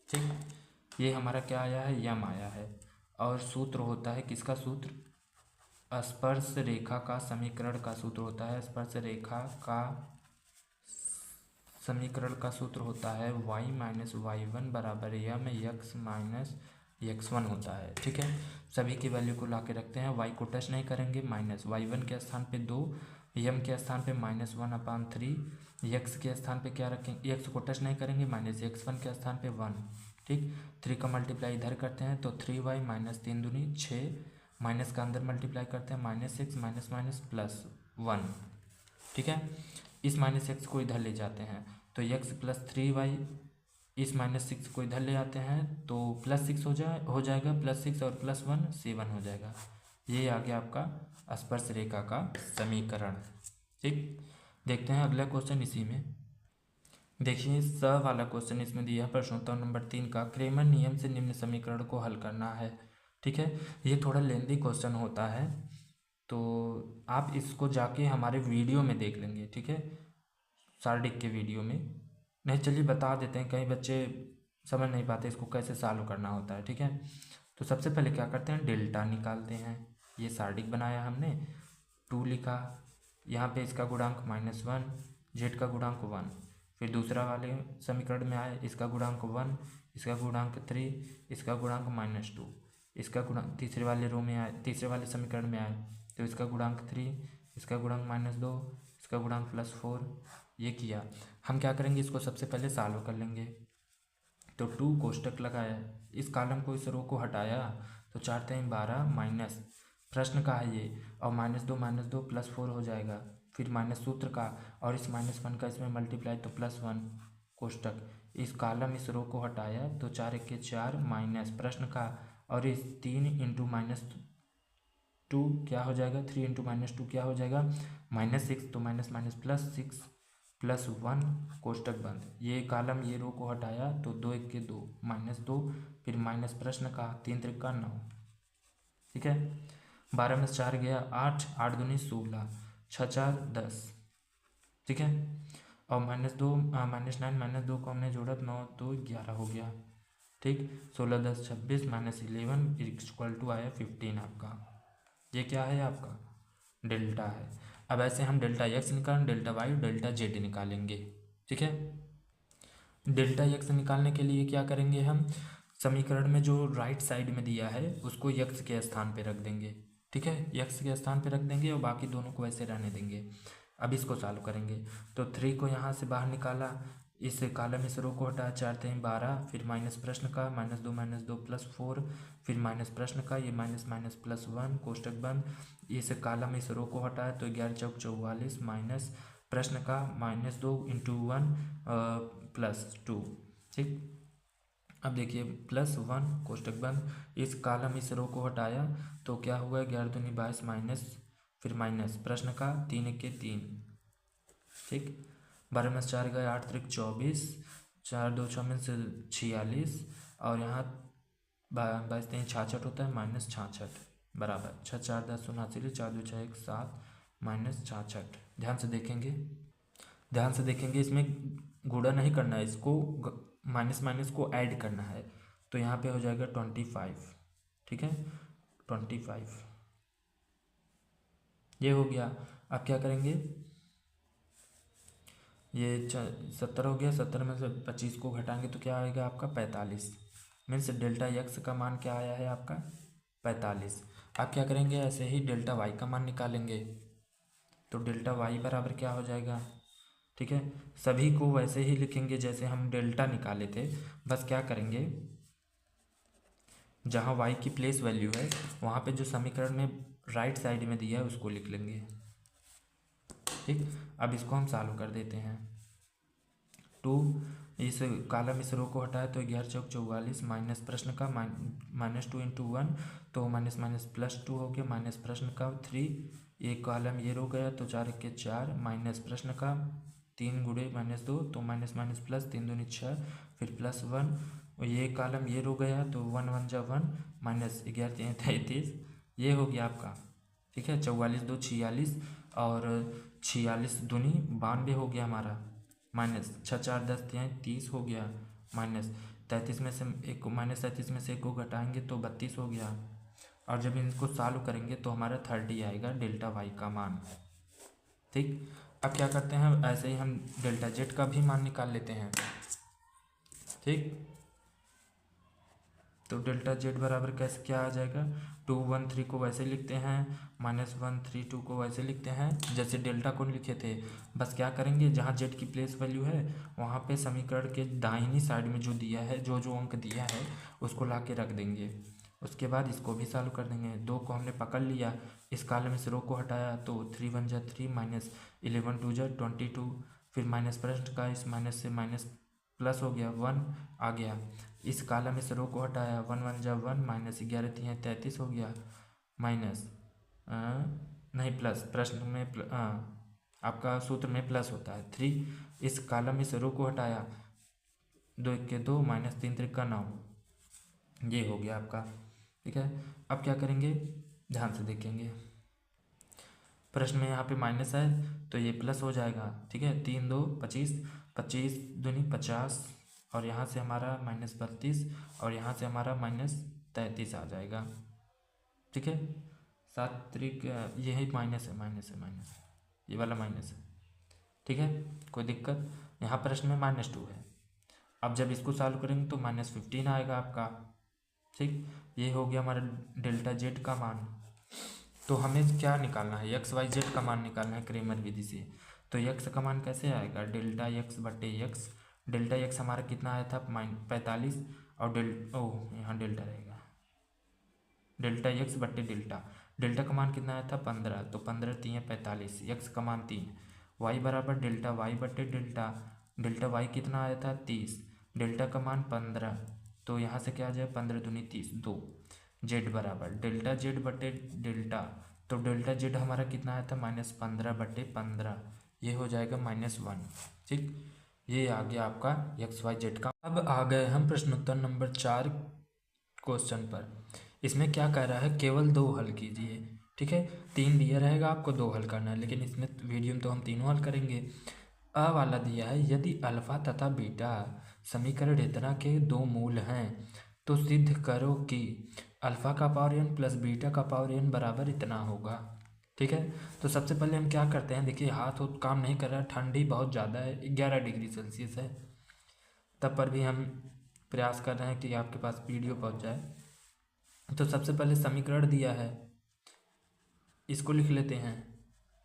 ठीक। ये हमारा क्या आया है, यम आया है। और सूत्र होता है किसका सूत्र, स्पर्श रेखा का समीकरण का सूत्र होता है, स्पर्श रेखा का समीकरण का सूत्र होता है y माइनस y1 बराबर यम x माइनस x1 होता है, ठीक है। सभी की वैल्यू को ला के रखते हैं, y को टच नहीं करेंगे, माइनस y1 के स्थान पे 2, यम के स्थान पे -1/3, x के स्थान पे क्या रखेंगे, x को टच नहीं करेंगे, -x1 के स्थान पे 1, ठीक। 3 का मल्टीप्लाई इधर करते हैं तो 3y माइनस 3 दूनी 6, माइनस का अंदर मल्टीप्लाई करते हैं, -6 माइनस माइनस प्लस 1, ठीक है। इस -x को इधर ले जाते हैं तो x प्लस 3y, इस -6 को इधर ले आते हैं तो +6 हो जाएगा, +6 और +1 7 हो जाएगा। ये आ गया आपका स्पर्श रेखा का समीकरण, ठीक। देखते हैं अगला क्वेश्चन इसी में। देखिए स वाला क्वेश्चन इसमें दिया है, प्रश्नोत्तर नंबर 3 का, क्रेमर नियम से निम्न समीकरण को हल करना है, ठीक है। ये थोड़ा लेंदी क्वेश्चन होता है तो आप इसको जाके हमारे वीडियो में देख लेंगे, ठीक है, शार्डिक के वीडियो में। नहीं चलिए बता देते हैं, कई बच्चे समझ नहीं पाते इसको कैसे सॉल्व करना होता है, ठीक है। तो सबसे पहले क्या करते हैं, डेल्टा निकालते हैं, ये शार्डिक बनाया हमने, 2 लिखा यहाँ पे इसका गुणांक -1, जेड का गुणांक 1। फिर दूसरा वाले समीकरण में आए, इसका गुणांक 1, इसका गुणांक 3, इसका गुणांक -2। इसका गुणांक तीसरे वाले रो में आए, तीसरे वाले समीकरण में आए तो इसका गुणांक 3, इसका गुणांक -2, इसका गुणांक +4। ये किया। हम क्या करेंगे, इसको सबसे पहले सॉल्व कर लेंगे। तो 2 कोष्टक लगाया, इस कॉलम को इस रो को हटाया तो 4 × 12 माइनस प्रश्न का है ये, और -2 +4 हो जाएगा। फिर माइनस सूत्र का, और इस -1 का इसमें मल्टीप्लाई तो +1 कोष्टक। इस कॉलम इस रो को हटाया तो 4 × 1 = 4 माइनस प्रश्न का, और इस 3 × -2 क्या हो जाएगा, 3 × -2 क्या हो जाएगा, -6। तो माइनस माइनस +6 +1 कोष्टक बंद। ये कॉलम ये रो को हटाया तो 2 × 1 = 2 -2, फिर माइनस प्रश्न का, 3 × 3 = 9। ठीक है, 12 में से 4 गया 8, 8 × 2 = 16, 6 × 4 = 10। ठीक है, और -2 -2 को हमने जोड़ा, 9 × 2 = 11 हो गया। ठीक, 16 10 26 -11 = आया 15 आपका। ये क्या है आपका, डेल्टा है। अब ऐसे हम डेल्टा एक्स निकालें, डेल्टा वाई, डेल्टा जेड निकालेंगे। ठीक है, डेल्टा एक्स निकालने के लिए क्या करेंगे, हम समीकरण में जो राइट साइड में दिया है उसको यक्स के स्थान पे रख देंगे। ठीक है, यक्स के स्थान पे रख देंगे और बाकी दोनों को वैसे रहने देंगे। अब इसको सॉल्व करेंगे तो 3 को यहाँ से बाहर निकाला, इस कॉलम इस रो को हटाया, 4 × 3 = 12, फिर माइनस प्रश्न का, -2 +4, फिर माइनस प्रश्न का, ये माइनस माइनस +1 कोष्टक बंद। इस कॉलम इस रो को हटाया तो 11 × 4 = 44, माइनस प्रश्न का, -2 × 1 +2। ठीक, अब देखिए +1 कोष्टक बंद। इस कॉलम इस रो को हटाया तो क्या हुआ, 11 × 2 = 22 माइनस, फिर माइनस प्रश्न का, 3 × 1 = 3। ठीक, 12 में से 4 गए 8 × 3 = 24, 4 2 6 में से 46, और यहाँ 22 3 66 होता है, -66 बराबर 6 4 10 89, 4 2 6 1 7 -66। ध्यान से देखेंगे, ध्यान से देखेंगे, इसमें गुणा नहीं करना है, इसको माइनस माइनस को ऐड करना है। तो यहाँ पे हो जाएगा 25। ठीक है, 25 ये हो गया। अब क्या करेंगे, ये 70 हो गया, 70 में से 25 को घटाएंगे तो क्या आएगा आपका 45। मीन्स डेल्टा एक्स का मान क्या आया है आपका 45। अब क्या करेंगे, ऐसे ही डेल्टा वाई का मान निकालेंगे तो डेल्टा वाई बराबर क्या हो जाएगा। ठीक है, सभी को वैसे ही लिखेंगे जैसे हम डेल्टा निकाले थे, बस क्या करेंगे, जहाँ वाई की प्लेस वैल्यू है वहाँ पे जो समीकरण में राइट साइड में दिया है उसको लिख लेंगे। ठीक, अब इसको हम सॉल्व कर देते हैं। 2 इस कॉलम इस रो को हटाया तो 11 × 4 = 44, माइनस प्रश्न का, -2 × 1 तो माइनस माइनस +2 हो गया, माइनस प्रश्न का 3, एक कॉलम ये रो गया तो 4 × 1 = 4, माइनस प्रश्न का 3 × -2 तो माइनस माइनस प्लस, 3 2 = 6, फिर +1, और ये कॉलम ये रो गया तो 1 1 × 1 माइनस 11 3 33, ये हो गया आपका। ठीक है, 44 2 46, और 46 दूनी 92 हो गया हमारा, माइनस 6 4 10 30 हो गया, माइनस 33 में से एक को, -33 में से एक को घटाएंगे तो 32 हो गया। और जब इनको सॉल्व करेंगे तो हमारा 30 आएगा डेल्टा वाई का मान। ठीक, अब क्या करते हैं, ऐसे ही हम डेल्टा जेड का भी मान निकाल लेते हैं। ठीक, तो डेल्टा जेड बराबर कैसे क्या आ जाएगा, 2 1 3 को वैसे लिखते हैं, -1 3 2 को वैसे लिखते हैं जैसे डेल्टा को लिखे थे। बस क्या करेंगे, जहाँ जेड की प्लेस वैल्यू है वहाँ पे समीकरण के दाहिनी साइड में जो दिया है, जो जो अंक दिया है उसको ला के रख देंगे। उसके बाद इसको भी सॉल्व कर देंगे। 2 को हमने पकड़ लिया, इस कॉलम में से रो को हटाया तो 3 1 = 3, -11 2 = 22, फिर माइनस प्रश्न का, इस माइनस से माइनस प्लस हो गया, 1 आ गया, इस कॉलम में से रो को हटाया, 1 1 × 1 -11 3 33 हो गया, माइनस नहीं प्लस, प्रश्न में आपका सूत्र में प्लस होता है 3, इस कॉलम में से रो को हटाया, 2 1 = 2, -3 3 = 9, ये हो गया आपका। ठीक है, अब क्या करेंगे, ध्यान से देखेंगे, प्रश्न में यहाँ पे माइनस है तो ये प्लस हो जाएगा। ठीक है, 3 2 25, 25 दूनी 50, और यहाँ से हमारा -32, और यहाँ से हमारा -33 आ जाएगा। ठीक है, 7 3 यही माइनस है, माइनस है, माइनस। ये वाला माइनस है, ठीक है, कोई दिक्कत। यहाँ प्रश्न में -2 है। अब जब इसको सॉल्व करेंगे तो -15 आएगा आपका, ठीक। ये हो गया हमारा डेल्टा जेड का मान। तो हमें क्या निकालना है, एक्स वाई जेड का मान निकालना है क्रेमर विधि से। तो एक्स का मान कैसे आएगा, डेल्टा एक्स बटे एक्स। डेल्टा एक्स हमारा कितना आया था, -45, और यहाँ डेल्टा रहेगा, डेल्टा एक्स बटे डेल्टा। डेल्टा का मान कितना आया था 15, तो 15 3 45, एक्स का मान 3। वाई बराबर डेल्टा वाई बटे डेल्टा। डेल्टा वाई कितना आया था 30, डेल्टा का मान 15, तो यहाँ से क्या आ जाए 15 दूनी 30 2। जेड बराबर डेल्टा जेड बटे डेल्टा, तो डेल्टा जेड हमारा कितना आया था -15 बटे 15, ये हो जाएगा -1, ठीक। ये आ गया आपका एक्स वाई जेड का। अब आ गए हम प्रश्नोत्तर नंबर 4 क्वेश्चन पर। इसमें क्या कह रहा है, केवल 2 हल कीजिए, ठीक है। 3 दिया रहेगा, आपको 2 हल करना है, लेकिन इसमें वीडियो में तो हम तीनों हल करेंगे। अ वाला दिया है, यदि अल्फा तथा बीटा समीकरण इतना के 2 मूल हैं तो सिद्ध करो कि अल्फा का पावर n प्लस बीटा का पावर n बराबर इतना होगा, ठीक है। तो सबसे पहले हम क्या करते हैं, देखिए हाथ हो काम नहीं कर रहा, ठंडी बहुत ज़्यादा है, 11 डिग्री सेल्सियस है, तब पर भी हम प्रयास कर रहे हैं कि आपके पास वीडियो पहुंच जाए। तो सबसे पहले समीकरण दिया है, इसको लिख लेते हैं,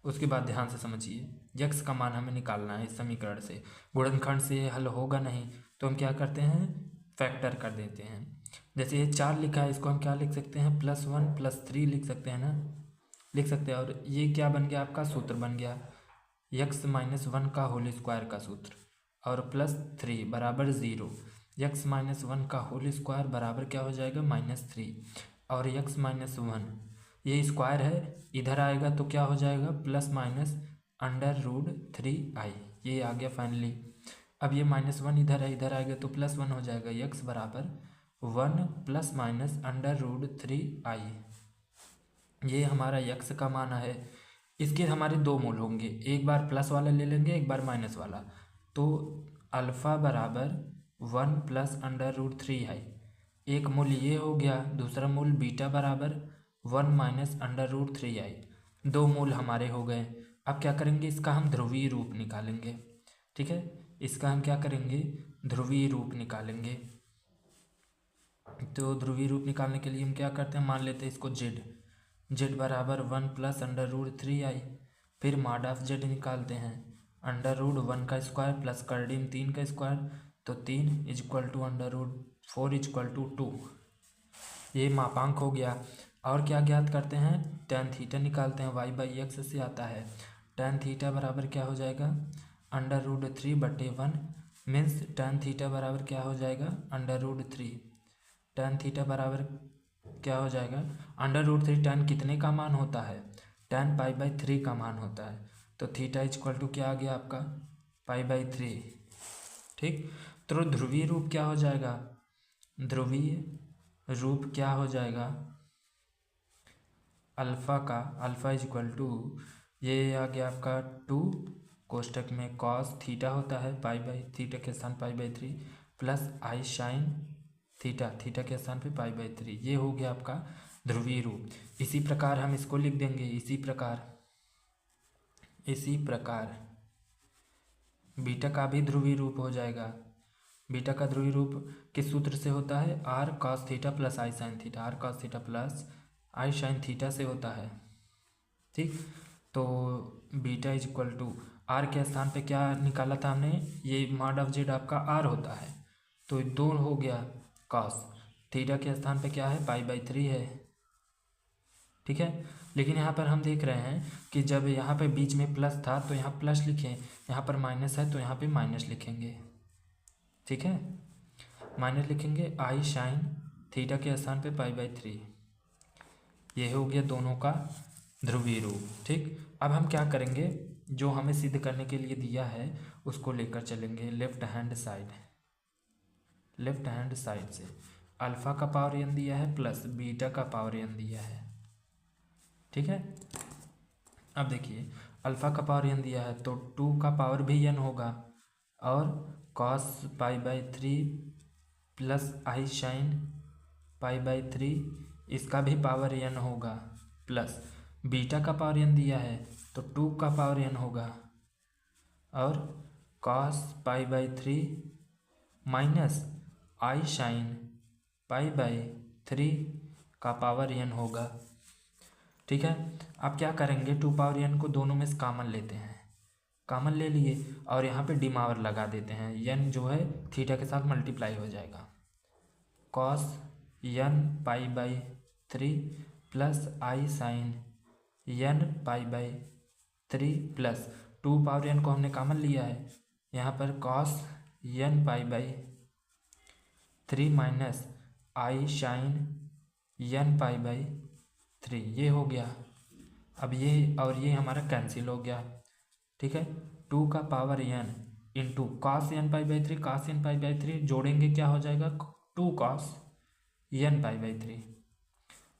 उसके बाद ध्यान से समझिए। यक्स का मान हमें निकालना है इस समीकरण से, गुणनखंड से हल होगा नहीं, तो हम क्या करते हैं, फैक्टर कर देते हैं। जैसे ये 4 लिखा है, इसको हम क्या लिख सकते हैं, +1 +3 लिख सकते हैं ना, लिख सकते हैं। और ये क्या बन गया आपका, सूत्र बन गया x - 1 का होल स्क्वायर का सूत्र, और +3 बराबर 0। x - 1 का होल स्क्वायर बराबर क्या हो जाएगा, -3, और x - 1 ये स्क्वायर है, इधर आएगा तो क्या हो जाएगा, ±√3i, ये आ गया फाइनली। अब ये -1 इधर है, इधर आएगा तो +1 हो जाएगा, x बराबर 1 ± √3i, ये हमारा x का मान है। इसके हमारे 2 मूल होंगे, एक बार प्लस वाला ले लेंगे, एक बार माइनस वाला। तो अल्फ़ा बराबर 1 ± √3i, एक मूल ये हो गया, दूसरा मूल बीटा बराबर 1 - √3i, 2 मूल हमारे हो गए। अब क्या करेंगे, इसका हम ध्रुवीय रूप निकालेंगे, ठीक है। इसका हम क्या करेंगे, ध्रुवीय रूप निकालेंगे। तो ध्रुवीय रूप निकालने के लिए हम क्या करते हैं, मान लेते हैं इसको z बराबर 1 + √3i, फिर मॉड ऑफ z निकालते हैं, √1 का स्क्वायर प्लस कर्डिन 3 का स्क्वायर, तो 3 = √4 = 2, ये मापांक हो गया। और क्या ज्ञात करते हैं, tan थीटा निकालते हैं, y/x से आता है। tan थीटा बराबर क्या हो जाएगा, √3/1 मीन्स tan थीटा बराबर क्या हो जाएगा, √3। tan थीटा बराबर क्या हो जाएगा, √3 tan कितने का मान होता है, tan π/3 का मान होता है, तो थीटा = क्या आ गया आपका, π/3, ठीक। तो ध्रुवीय रूप क्या हो जाएगा, ध्रुवीय रूप क्या हो जाएगा, अल्फ़ा का अल्फ़ा = ये आ गया आपका 2 कोष्टक में cos थीटा होता है, थीटा के स्थान π/3 प्लस i sin थीटा के स्थान पे π/3, ये हो गया आपका ध्रुवीय रूप। इसी प्रकार हम इसको लिख देंगे, इसी प्रकार बीटा का भी ध्रुवीय रूप हो जाएगा। बीटा का ध्रुवीय रूप किस सूत्र से होता है, r cos theta plus i sin theta, r cos theta plus i sin theta से होता है, ठीक। तो बीटा = r के स्थान पे क्या निकाला था हमने, ये मॉड ऑफ z आपका r होता है, तो 2 हो गया, cos थीटा के स्थान पे क्या है, π/3 है, ठीक है। लेकिन यहाँ पर हम देख रहे हैं कि जब यहाँ पे बीच में प्लस था तो यहाँ प्लस लिखें, यहाँ पर माइनस है तो यहाँ पे माइनस लिखेंगे, ठीक है, माइनस लिखेंगे, i sin थीटा के स्थान पे π/3, ये हो गया दोनों का ध्रुवीय रूप, ठीक। अब हम क्या करेंगे, जो हमें सिद्ध करने के लिए दिया है उसको लेकर चलेंगे लेफ्ट हैंड साइड से। अल्फ़ा का पावर n दिया है प्लस बीटा का पावर n दिया है, ठीक है। अब देखिए अल्फ़ा का पावर n दिया है तो 2 का पावर भी n होगा, और cos π/3 प्लस i sin π/3 इसका भी पावर n होगा, प्लस बीटा का पावर n दिया है तो 2 का पावर n होगा और cos pi by 3 minus i sine pi by 3 का पावर n होगा। ठीक है, अब क्या करेंगे, 2 पावर n को दोनों में से कॉमन लेते हैं, कॉमन ले लिए और यहाँ पे डिमावर लगा देते हैं, n जो है थीटा के साथ मल्टीप्लाई हो जाएगा, cos n pi by 3 plus i sine n pi by 3 plus 2 power n को हमने कॉमन लिया है, यहाँ पर cos n pi by 3 minus i sine n pi by 3, ये हो गया। अब ये और ये हमारा कैंसिल हो गया। ठीक है, 2 का power n into cos n pi by 3, cos n pi by 3 जोड़ेंगे क्या हो जाएगा, 2 cos n पाई बाई 3,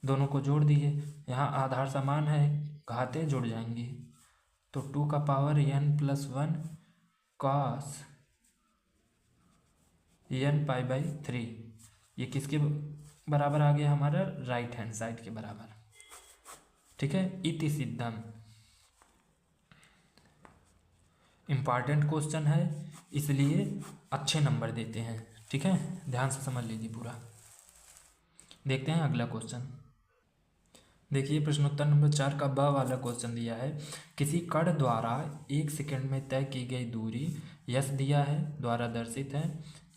दोनों को जोड़ दिए, यहाँ आधार समान है, घाते जुड़ जाएंगी, तो 2 का power n plus 1 cos n pi by 3, ये किसके बराबर आ गया, हमारा राइट हैंड साइड के बराबर। ठीक है, इति सिद्धम, इम्पॉर्टेंट क्वेश्चन है इसलिए अच्छे नंबर देते हैं। ठीक है, ध्यान से समझ लीजिए पूरा। देखते हैं अगला क्वेश्चन। देखिए प्रश्नोत्तर नंबर 4 का ब वाला क्वेश्चन दिया है, किसी कण द्वारा 1 सेकंड में तय की गई दूरी यस दिया है, द्वारा दर्शित है,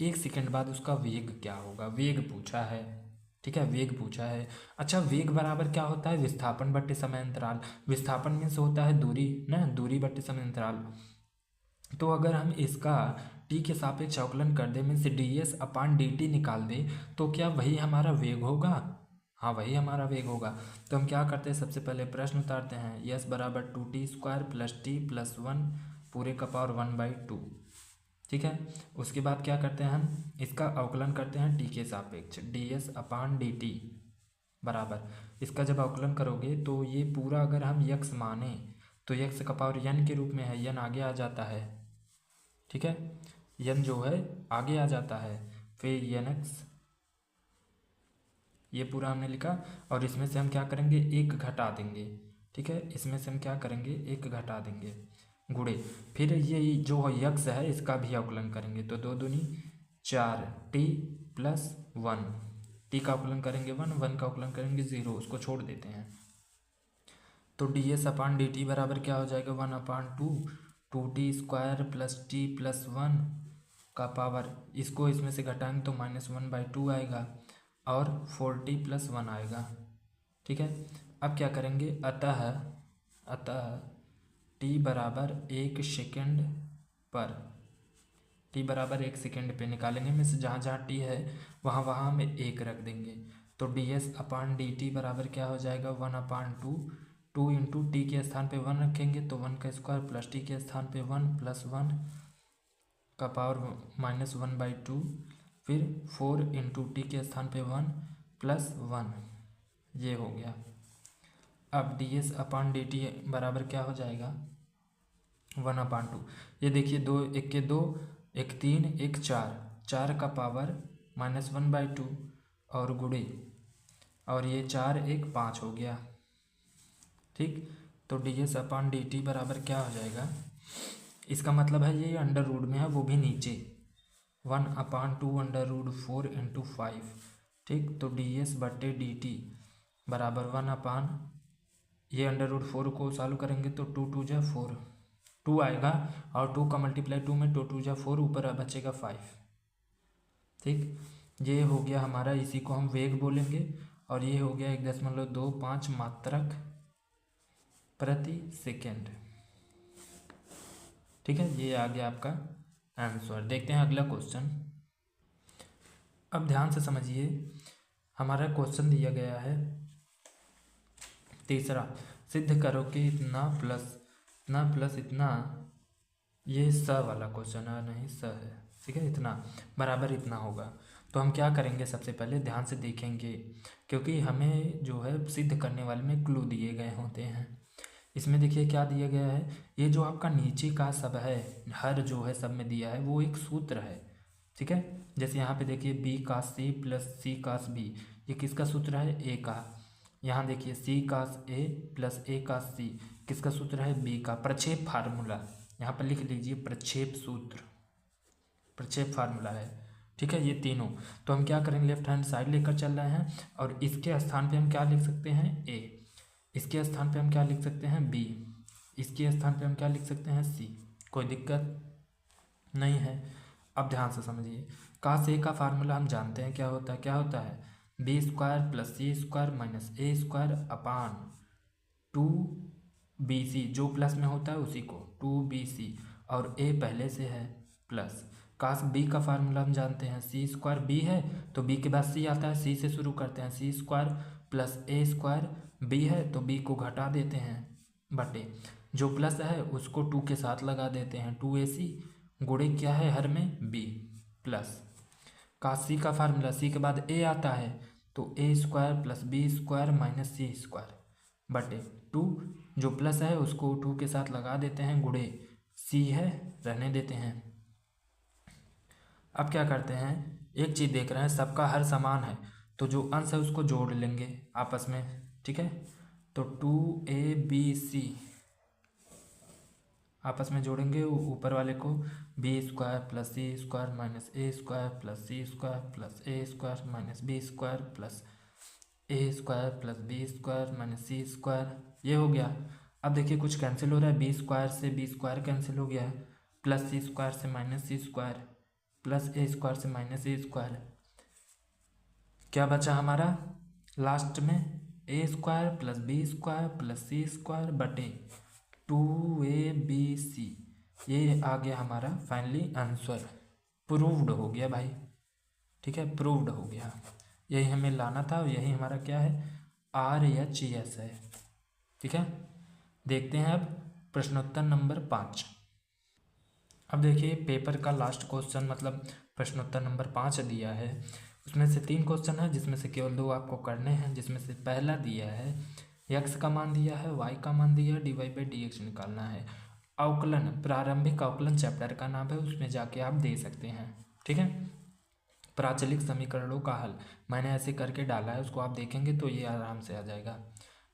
1 सेकंड बाद उसका वेग क्या होगा, वेग पूछा है। ठीक है, वेग पूछा है। अच्छा, वेग बराबर क्या होता है, विस्थापन बट्टे समय अंतराल, विस्थापन में से होता है दूरी ना, दूरी बट्टे समय अंतराल। तो अगर हम इसका t के सापेक्ष अवकलन कर दे, मीन्स ds अपान dt निकाल दे, तो क्या वही हमारा वेग होगा, हाँ वही हमारा वेग होगा। तो हम क्या करते हैं, सबसे पहले प्रश्न उतारते हैं, यस बराबर 2t square plus t plus 1 पूरे का पावर 1/2। ठीक है, उसके बाद क्या करते हैं, हम इसका अवकलन करते हैं t के सापेक्ष, ds अपान dt बराबर, इसका जब अवकलन करोगे तो ये पूरा अगर हम यक्स माने तो यक्स का पावर n के रूप में है, n आगे आ जाता है। ठीक है, n जो है आगे आ जाता है, फिर nx, ये पूरा हमने लिखा और इसमें से हम क्या करेंगे, 1 घटा देंगे। ठीक है, इसमें से हम क्या करेंगे, 1 घटा देंगे, गुणे, फिर ये जो यक्स है इसका भी अवकलन करेंगे, तो 2 दूनी 4 t प्लस 1, t का अवकलन करेंगे 1 का अवकलन करेंगे 0, उसको छोड़ देते हैं, तो ds अपान dt बराबर क्या हो जाएगा, 1/2 2t square plus t plus 1 का पावर, इसको इसमें से घटाएंगे तो -1/2 आएगा और 4t प्लस 1 आएगा। ठीक है, अब क्या करेंगे, अतः t बराबर 1 सेकेंड पर, t बराबर 1 सेकेंड पे निकालेंगे, में से जहाँ जहाँ t है वहाँ वहाँ हम 1 रख देंगे, तो ds अपान dt बराबर क्या हो जाएगा, 1/2, 2 इंटू टी के स्थान पे 1 रखेंगे तो 1 का स्क्वायर प्लस टी के स्थान पे 1 प्लस 1 का पावर -1/2, फिर 4 इंटू टी के स्थान पे 1 प्लस 1, ये हो गया। अब ds अपान डी टी बराबर क्या हो जाएगा, 1/2, ये देखिए 2 1 के 2, 1 3, 1 4, 4 का पावर -1/2 और गुणे, और ये 4 1 5 हो गया। ठीक, तो ds अपान डी टी बराबर क्या हो जाएगा, इसका मतलब है ये अंडर रूट में है, वो भी नीचे, 1/2 अंडर रूट 4 इंटू 5। ठीक, तो ds बट्टे डी टी बराबर 1 ये अंडर रूट 4 को सॉल्व करेंगे तो 2 2 जा 4, 2 आएगा और 2 का मल्टीप्लाई 2 में 2 2 जा 4, ऊपर बचेगा 5। ठीक, ये हो गया हमारा, इसी को हम वेग बोलेंगे, और ये हो गया 1.25 मात्रक प्रति सेकेंड। ठीक है, ये आ गया आपका आंसर। देखते हैं अगला क्वेश्चन। अब ध्यान से समझिए, हमारा क्वेश्चन दिया गया है तीसरा, सिद्ध करो कि इतना प्लस इतना, ये स वाला क्वेश्चन है, नहीं स है। ठीक है, इतना बराबर इतना होगा, तो हम क्या करेंगे, सबसे पहले ध्यान से देखेंगे, क्योंकि हमें जो है सिद्ध करने वाले में क्लू दिए गए होते हैं। इसमें देखिए क्या दिया गया है, ये जो आपका नीचे का सब है, हर जो है सब में दिया है वो एक सूत्र है। ठीक है, जैसे यहाँ पे देखिए b का c प्लस c का b, ये किसका सूत्र है, a का। यहाँ देखिए सी कास ए प्लस ए कास सी किसका सूत्र है, बी का। प्रक्षेप फार्मूला यहाँ पर लिख लीजिए, प्रक्षेप सूत्र, प्रक्षेप फार्मूला है, ठीक है। ये तीनों तो हम क्या करेंगे, लेफ्ट हैंड साइड लेकर चल रहे हैं और इसके स्थान पे हम क्या लिख सकते हैं, ए, इसके स्थान पे हम क्या लिख सकते हैं, बी, इसके स्थान पे हम क्या लिख सकते हैं, सी। कोई दिक्कत नहीं है। अब ध्यान से समझिए, कास ए का फार्मूला हम जानते हैं क्या होता है, क्या होता है, b square plus c square minus ए स्क्वायर अपान 2bc, जो प्लस में होता है उसी को 2bc, और ए पहले से है प्लस। कास बी का फार्मूला हम जानते हैं, सी स्क्वायर बी है तो बी के बाद सी आता है, सी से शुरू करते हैं, सी square plus a square, B है तो बी को घटा देते हैं बटे जो प्लस है उसको 2 के साथ लगा देते हैं, 2ac गुणे क्या है हर में बी प्लस। कास सी का फार्मूला, सी के बाद ए आता है तो a square plus b square minus c square बटे 2, जो प्लस है उसको 2 के साथ लगा देते हैं गुणे सी है रहने देते हैं। अब क्या करते हैं, एक चीज़ देख रहे हैं, सबका हर समान है तो जो अंश है उसको जोड़ लेंगे आपस में, ठीक है। तो 2abc आपस में जोड़ेंगे, ऊपर वाले को b square plus c square minus A square plus c square plus a square minus b square plus a square plus b square minus c square, ये हो गया। अब देखिए कुछ कैंसिल हो रहा है, बी स्क्वायर से बी स्क्वायर कैंसिल हो गया है, प्लस सी स्क्वायर से minus c square plus a square से माइनस ए स्क्वायर, क्या बचा हमारा लास्ट में, a square plus b square plus c square बटे 2abc, ये आ गया हमारा फाइनली आंसर, प्रूव्ड हो गया भाई, ठीक है, प्रूव्ड हो गया। यही हमें लाना था और यही हमारा क्या है, RHS है, ठीक है। देखते हैं अब प्रश्नोत्तर नंबर 5। अब देखिए पेपर का लास्ट क्वेश्चन मतलब प्रश्नोत्तर नंबर 5 दिया है, उसमें से 3 क्वेश्चन है जिसमें से केवल 2 आपको करने हैं। जिसमें से पहला दिया है x का मान दिया है, y का मान दिया है, dy/dx निकालना है। अवकलन, प्रारंभिक अवकलन चैप्टर का नाम है, उसमें जाके आप दे सकते हैं, ठीक है। प्राचलिक समीकरणों का हल मैंने ऐसे करके डाला है, उसको आप देखेंगे तो ये आराम से आ जाएगा।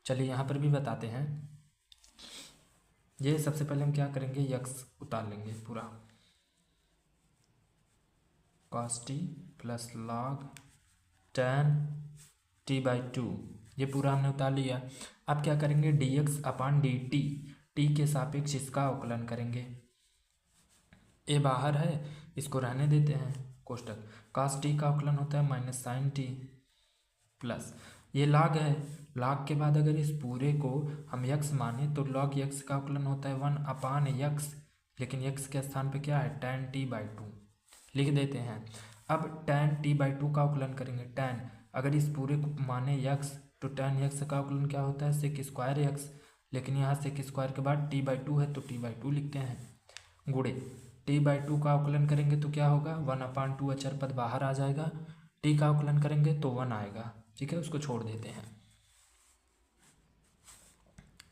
चलिए यहाँ पर भी बताते हैं। ये सबसे पहले हम क्या करेंगे, यक्स उतार लेंगे पूरा, cos t plus log tan t/2, ये पूरा हमने उतार लिया। अब क्या करेंगे, dx अपान dt, t के सापेक्ष इसका अवकलन करेंगे। ए बाहर है, इसको रहने देते हैं कोष्टक, cos t का अवकलन होता है माइनस साइन t प्लस, ये log है, log के बाद अगर इस पूरे को हम x माने तो log x का अवकलन होता है 1 अपान x, लेकिन x के स्थान पे क्या है, tan t/2 लिख देते हैं। अब tan t/2 का अवकलन करेंगे, tan अगर इस पूरे को माने x तो tan x का अवकलन क्या होता है, sec स्क्वायर x, लेकिन यहाँ sec स्क्वायर के बाद t/2 है तो t/2 लिखते हैं, गुणे t/2 का अवकलन करेंगे तो क्या होगा, 1/2 अचर पद बाहर आ जाएगा, t का अवकलन करेंगे तो 1 आएगा, ठीक है, उसको छोड़ देते हैं।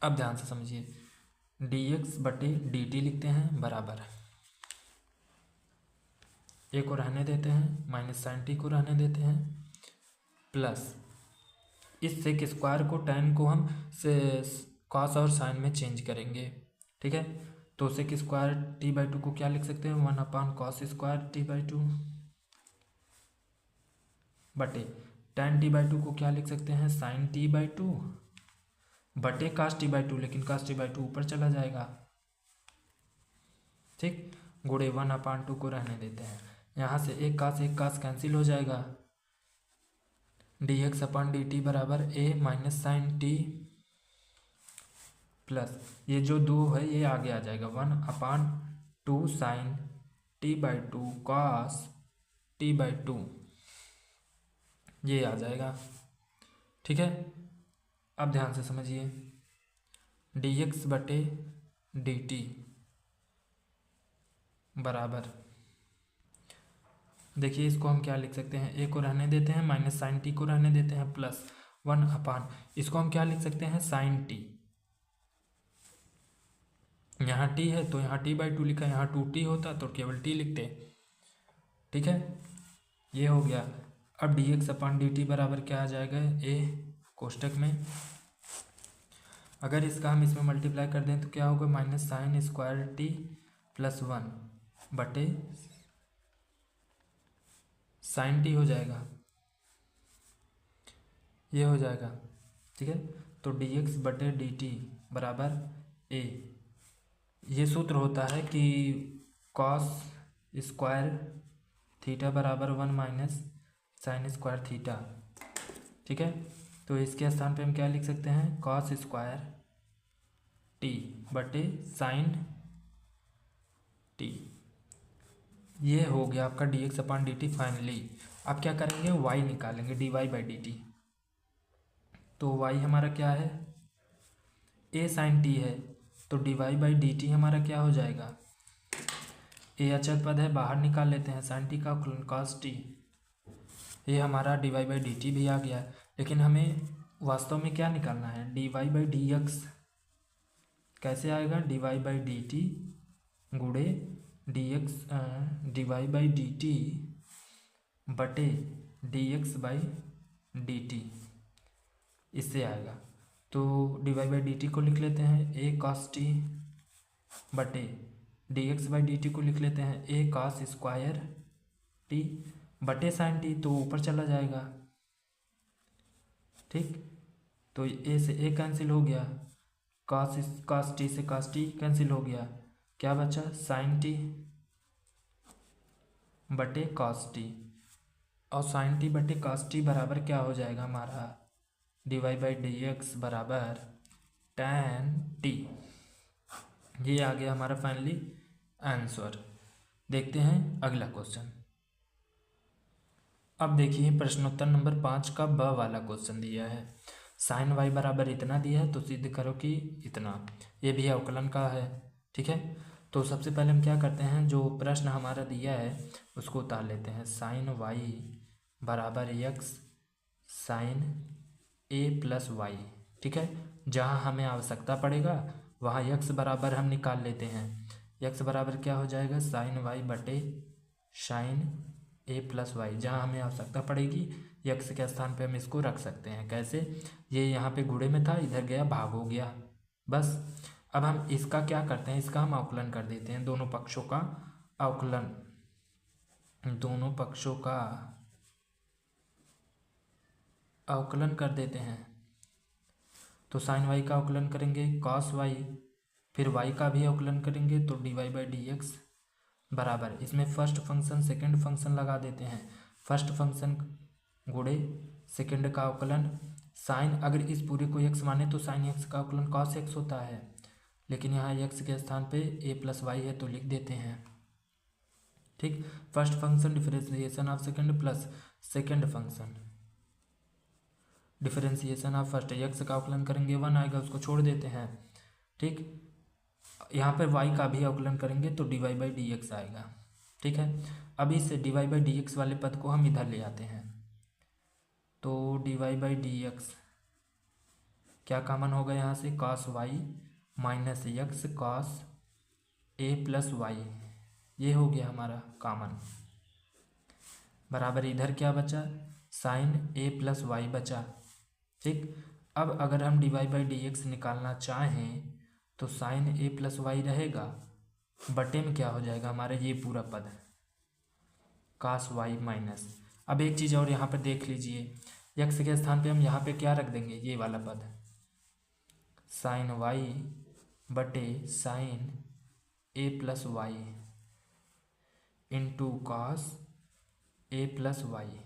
अब ध्यान से समझिए, dx/dt लिखते हैं बराबर, ए को रहने देते हैं, माइनस साइन टी को रहने देते हैं, प्लस इस सेक स्क्वायर को tan को हम से कॉस और साइन में चेंज करेंगे, ठीक है। तो सेक स्क्वायर t/2 को क्या लिख सकते हैं, 1/cos स्क्वायर t/2 बटे tan t/2 को क्या लिख सकते हैं, साइन t/2 बटे cos t/2, लेकिन cos t/2 ऊपर चला जाएगा, ठीक, गुणे 1/2 को रहने देते हैं। यहाँ से एक कास कैंसिल हो जाएगा, dx अपान dt बराबर a minus sine t plus ये जो 2 है ये आगे आ जाएगा, 1/2 साइन t/2 cos t/2, ये आ जाएगा, ठीक है। अब ध्यान से समझिए, dx/dt बराबर, देखिए इसको हम क्या लिख सकते हैं, ए को रहने देते हैं, माइनस साइन टी को रहने देते हैं, प्लस 1/, इसको हम क्या लिख सकते हैं, साइन टी, यहाँ टी है तो यहाँ t/2 लिखा, यहाँ 2t होता तो केवल t लिखते, ठीक है, ये हो गया। अब dx/dt बराबर क्या आ जाएगा, a कोष्टक में। अगर इसका हम इसमें मल्टीप्लाई कर दें तो क्या होगा, minus sine square T plus 1 बटे साइन टी हो जाएगा, ये हो जाएगा। ठीक है, तो डी एक्स बटे डी टी बराबर ए, ये सूत्र होता है कि कॉस स्क्वायर थीटा बराबर 1 माइनस साइन स्क्वायर थीटा। ठीक है, तो इसके स्थान पे हम क्या लिख सकते हैं, कॉस स्क्वायर टी बटे साइन टी। ये हो गया आपका d x upon d t. Finally अब क्या करेंगे, वाई निकालेंगे, d Y by D t. तो वाई हमारा क्या है, ए साइन टी है, तो d Y by D t हमारा क्या हो जाएगा, ए अचर पद है, बाहर निकाल लेते हैं, साइन टी का कॉस टी, ये हमारा D Y by D t भी आ गया। लेकिन हमें वास्तव में क्या निकालना है, D Y by D x कैसे आएगा, d Y by D t गुणे d x, d Y by D t बटे d x by D t, इससे आएगा। तो d Y by D t को लिख लेते हैं ए कॉस टी बटे d x by D t को लिख लेते हैं ए कॉस स्क्वायर टी बटे साइन टी, तो ऊपर चला जाएगा। ठीक, तो ए से ए कैंसिल हो गया, कॉस टी से कॉस टी कैंसिल हो गया, क्या बचा, साइन टी बटे कॉस टी, और साइन टी बटे कॉस टी बराबर क्या हो जाएगा हमारा, D Y by D x बराबर टैन टी। ये आ गया हमारा फाइनली आंसर। देखते हैं अगला क्वेश्चन। अब देखिए प्रश्नोत्तर नंबर 5 का ब वाला क्वेश्चन दिया है, साइन वाई बराबर इतना दिया है तो सिद्ध करो कि इतना, ये भी अवकलन का है। ठीक है, तो सबसे पहले हम क्या करते हैं, जो प्रश्न हमारा दिया है उसको उतार लेते हैं। साइन वाई बराबर x sign a plus Y. ठीक है, जहाँ हमें आवश्यकता पड़ेगा वहाँ एक्स बराबर हम निकाल लेते हैं। एक्स बराबर क्या हो जाएगा, साइन वाई बटे साइन ए प्लस वाई। जहाँ हमें आवश्यकता पड़ेगी एक्स के स्थान पे हम इसको रख सकते हैं। कैसे, ये यहाँ पे गुणे में था, इधर गया भाग हो गया, बस। अब हम इसका क्या करते हैं, इसका हम अवकलन कर देते हैं, दोनों पक्षों का अवकलन, दोनों पक्षों का अवकलन कर देते हैं। तो साइन वाई का अवकलन करेंगे कॉस वाई, फिर वाई का भी अवकलन करेंगे तो d Y by D x बराबर, इसमें फर्स्ट फंक्शन सेकंड फंक्शन लगा देते हैं, फर्स्ट फंक्शन गुणे सेकंड का अवकलन। साइन अगर इस पूरे को एक्स माने तो साइन एक्स का अवकलन कॉस एक्स होता है, लेकिन यहाँ एक्स के स्थान पे ए प्लस वाई है तो लिख देते हैं। ठीक, first function differentiation of second plus second function differentiation of first, x का अवकलन करेंगे 1 आएगा, उसको छोड़ देते हैं। ठीक, यहाँ पर y का भी अवकलन करेंगे तो d Y by D x आएगा। ठीक है, अभी इस d Y by D x वाले पद को हम इधर ले आते हैं, तो d Y by D x क्या कॉमन होगा यहाँ से, cos y minus x cos a plus y, ये हो गया हमारा कॉमन, बराबर इधर क्या बचा, साइन ए प्लस वाई बचा। ठीक, अब अगर हम D Y by D x निकालना चाहें तो साइन ए प्लस वाई रहेगा, बटे में क्या हो जाएगा हमारा ये पूरा पद कॉस वाई माइनस। अब एक चीज़ और यहाँ पर देख लीजिए, एक्स के स्थान पे हम यहाँ पे क्या रख देंगे, ये वाला पद साइन वाई बटे sine a plus y into cos a plus Y.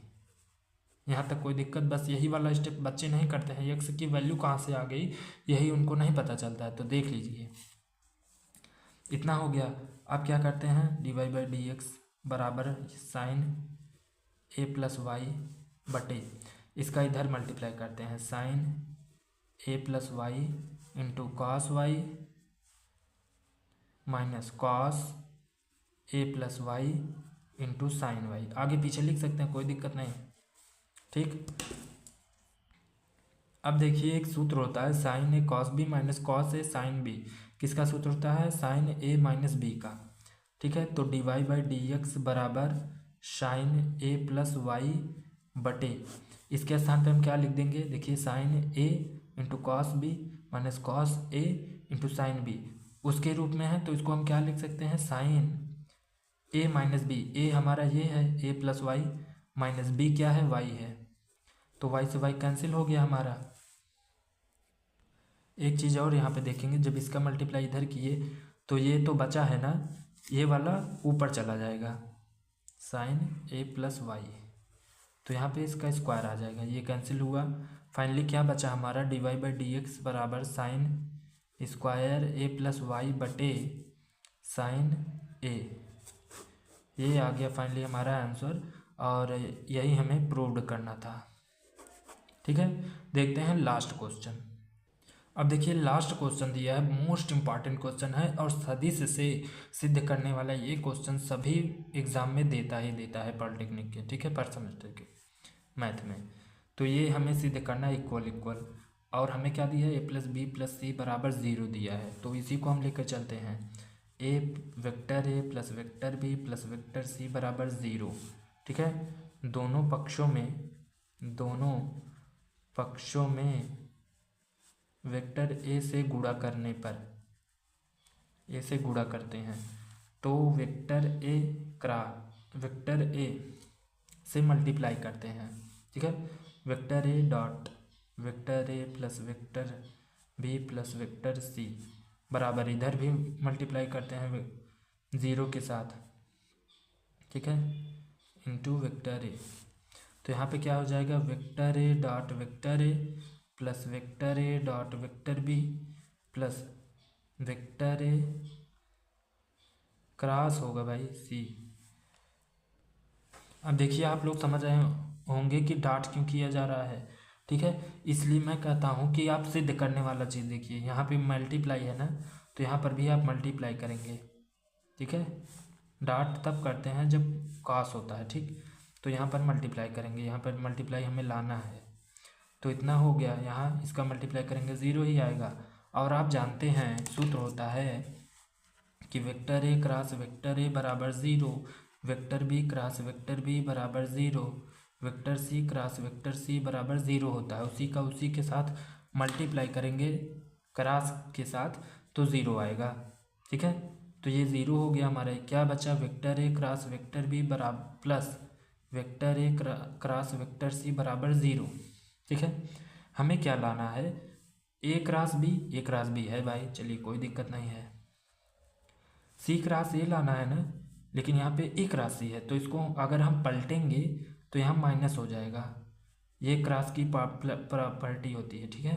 यहाँ तक कोई दिक्कत, बस यही वाला स्टेप बच्चे नहीं करते हैं, एक्स की वैल्यू कहाँ से आ गई यही उनको नहीं पता चलता है। तो देख लीजिए इतना हो गया। अब क्या करते हैं, d Y by D x बराबर साइन ए प्लस वाई बटे, इसका इधर मल्टीप्लाई करते हैं, sine a plus y into cos y minus cos a plus y into sine y. आगे पीछे लिख सकते हैं, कोई दिक्कत नहीं। ठीक, अब देखिए एक सूत्र होता है साइन ए कॉस बी माइनस कॉस ए साइन बी, किसका सूत्र होता है, साइन ए माइनस बी का। ठीक है, तो d Y by D x बराबर साइन ए प्लस वाई बटे, इसके स्थान पे हम क्या लिख देंगे, देखिए sine a into cos b minus cos a into sine b उसके रूप में है, तो इसको हम क्या लिख सकते हैं, साइन ए माइनस बी। ए हमारा ये है ए प्लस वाई, माइनस बी क्या है, वाई है, तो वाई से वाई कैंसिल हो गया हमारा। एक चीज़ और यहाँ पे देखेंगे, जब इसका मल्टीप्लाई इधर किए तो ये तो बचा है ना, ये वाला ऊपर चला जाएगा, साइन ए प्लस वाई, तो यहाँ पे इसका स्क्वायर आ जाएगा, ये कैंसिल हुआ। फाइनली क्या बचा हमारा, D Y by D x बराबर sine square a plus y बटे साइन ए, ये आ गया फाइनली हमारा आंसर, और यही हमें प्रूव्ड करना था। ठीक है, देखते हैं लास्ट क्वेश्चन। अब देखिए लास्ट क्वेश्चन दिया है, मोस्ट इम्पॉर्टेंट क्वेश्चन है, और सदिश से सिद्ध करने वाला ये क्वेश्चन सभी एग्जाम में देता है पॉलिटेक्निक के, ठीक है, फर्स्ट सेमेस्टर के मैथ में। तो ये हमें सिद्ध करना है इक्वल, और हमें क्या दिया है, ए प्लस बी प्लस सी बराबर 0 दिया है, तो इसी को हम लेकर चलते हैं, a vector a plus vector b plus vector c बराबर 0। ठीक है, दोनों पक्षों में वेक्टर ए से गुणा करने पर, ए से गुणा करते हैं तो वेक्टर ए से मल्टीप्लाई करते हैं। ठीक है, vector a dot vector a plus vector b plus vector c बराबर, इधर भी मल्टीप्लाई करते हैं 0 के साथ, ठीक है, इंटू वेक्टर ए, तो यहाँ पे क्या हो जाएगा, vector a dot vector a plus vector a dot vector b plus vector a cross होगा भाई सी। अब देखिए आप लोग समझ रहे होंगे कि डॉट क्यों किया जा रहा है, ठीक है, इसलिए मैं कहता हूँ कि आप सिद्ध करने वाला चीज़ देखिए, यहाँ पे मल्टीप्लाई है ना, तो यहाँ पर भी आप मल्टीप्लाई करेंगे, ठीक है, डॉट तब करते हैं जब क्रॉस होता है, ठीक, तो यहाँ पर मल्टीप्लाई करेंगे, यहाँ पर मल्टीप्लाई हमें लाना है, तो इतना हो गया, यहाँ इसका मल्टीप्लाई करेंगे 0 ही आएगा। और आप जानते हैं सूत्र होता है कि vector a cross vector a बराबर 0, vector b cross vector b बराबर 0, vector c cross vector c बराबर 0 होता है, उसी का उसी के साथ मल्टीप्लाई करेंगे क्रॉस के साथ तो 0 आएगा। ठीक है, तो ये 0 हो गया हमारा, क्या बचा, vector a cross vector b बराबर plus vector a cross vector c बराबर 0। ठीक है, हमें क्या लाना है, ए क्रॉस बी है भाई, चलिए कोई दिक्कत नहीं है, सी क्रॉस ए लाना है ना, लेकिन यहाँ पे ए क्रॉस सी है, तो इसको अगर हम पलटेंगे तो यहाँ माइनस हो जाएगा, ये क्रॉस की प्रॉपर्टी होती है। ठीक है,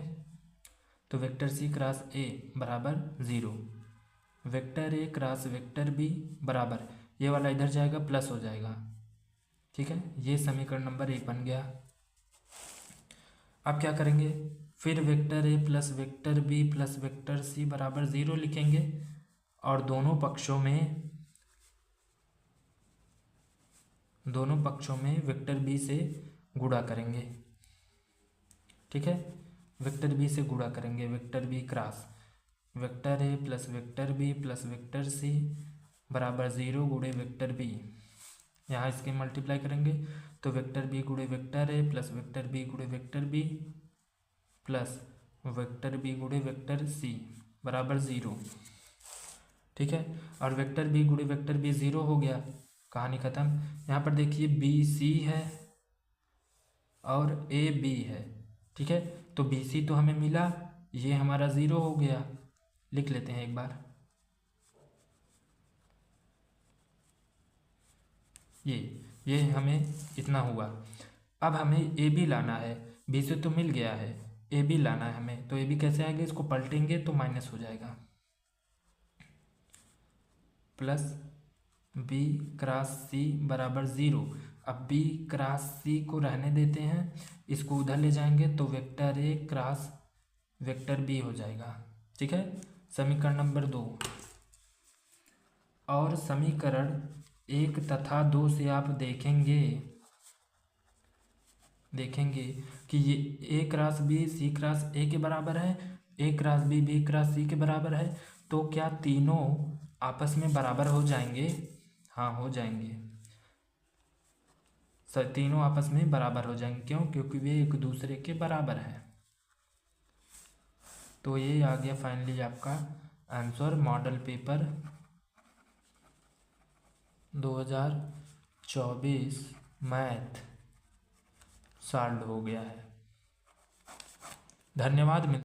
तो वेक्टर सी क्रॉस ए बराबर 0, vector a cross vector b बराबर, ये वाला इधर जाएगा प्लस हो जाएगा। ठीक है, ये समीकरण नंबर 1 बन गया। अब क्या करेंगे, फिर vector a plus vector b plus vector c बराबर 0 लिखेंगे, और दोनों पक्षों में वेक्टर बी से गुणा करेंगे। ठीक है, वेक्टर बी से गुणा करेंगे, vector b cross vector a plus vector b plus vector c बराबर 0 गुणे वेक्टर बी, यहाँ इसके मल्टीप्लाई करेंगे तो वेक्टर बी गुणे vector a plus vector b गुणे vector b plus vector b गुणे वेक्टर सी बराबर 0। ठीक है, और वेक्टर बी गुणे वेक्टर बी 0 हो गया, कहानी ख़त्म। यहाँ पर देखिए बी सी है और ए बी है, ठीक है, तो बी सी तो हमें मिला, ये हमारा 0 हो गया, लिख लेते हैं एक बार, ये हमें इतना हुआ। अब हमें ए बी लाना है, बी से तो मिल गया है, ए बी लाना है हमें, तो ए बी कैसे आएगा, इसको पलटेंगे तो माइनस हो जाएगा, प्लस बी क्रॉस सी बराबर 0। अब बी क्रॉस सी को रहने देते हैं, इसको उधर ले जाएंगे तो vector a cross vector b हो जाएगा। ठीक है, समीकरण नंबर 2, और समीकरण 1 तथा 2 से आप देखेंगे कि ये a cross b c cross a के बराबर है, a cross b cross c के बराबर है, तो क्या तीनों आपस में बराबर हो जाएंगे, हाँ हो जाएंगे। तीनों आपस में बराबर हो जाएंगे। क्यों? क्योंकि वे एक दूसरे के बराबर हैं। तो ये आ गया फाइनली आपका answer. Model paper 2024 math solve हो गया है। धन्यवाद।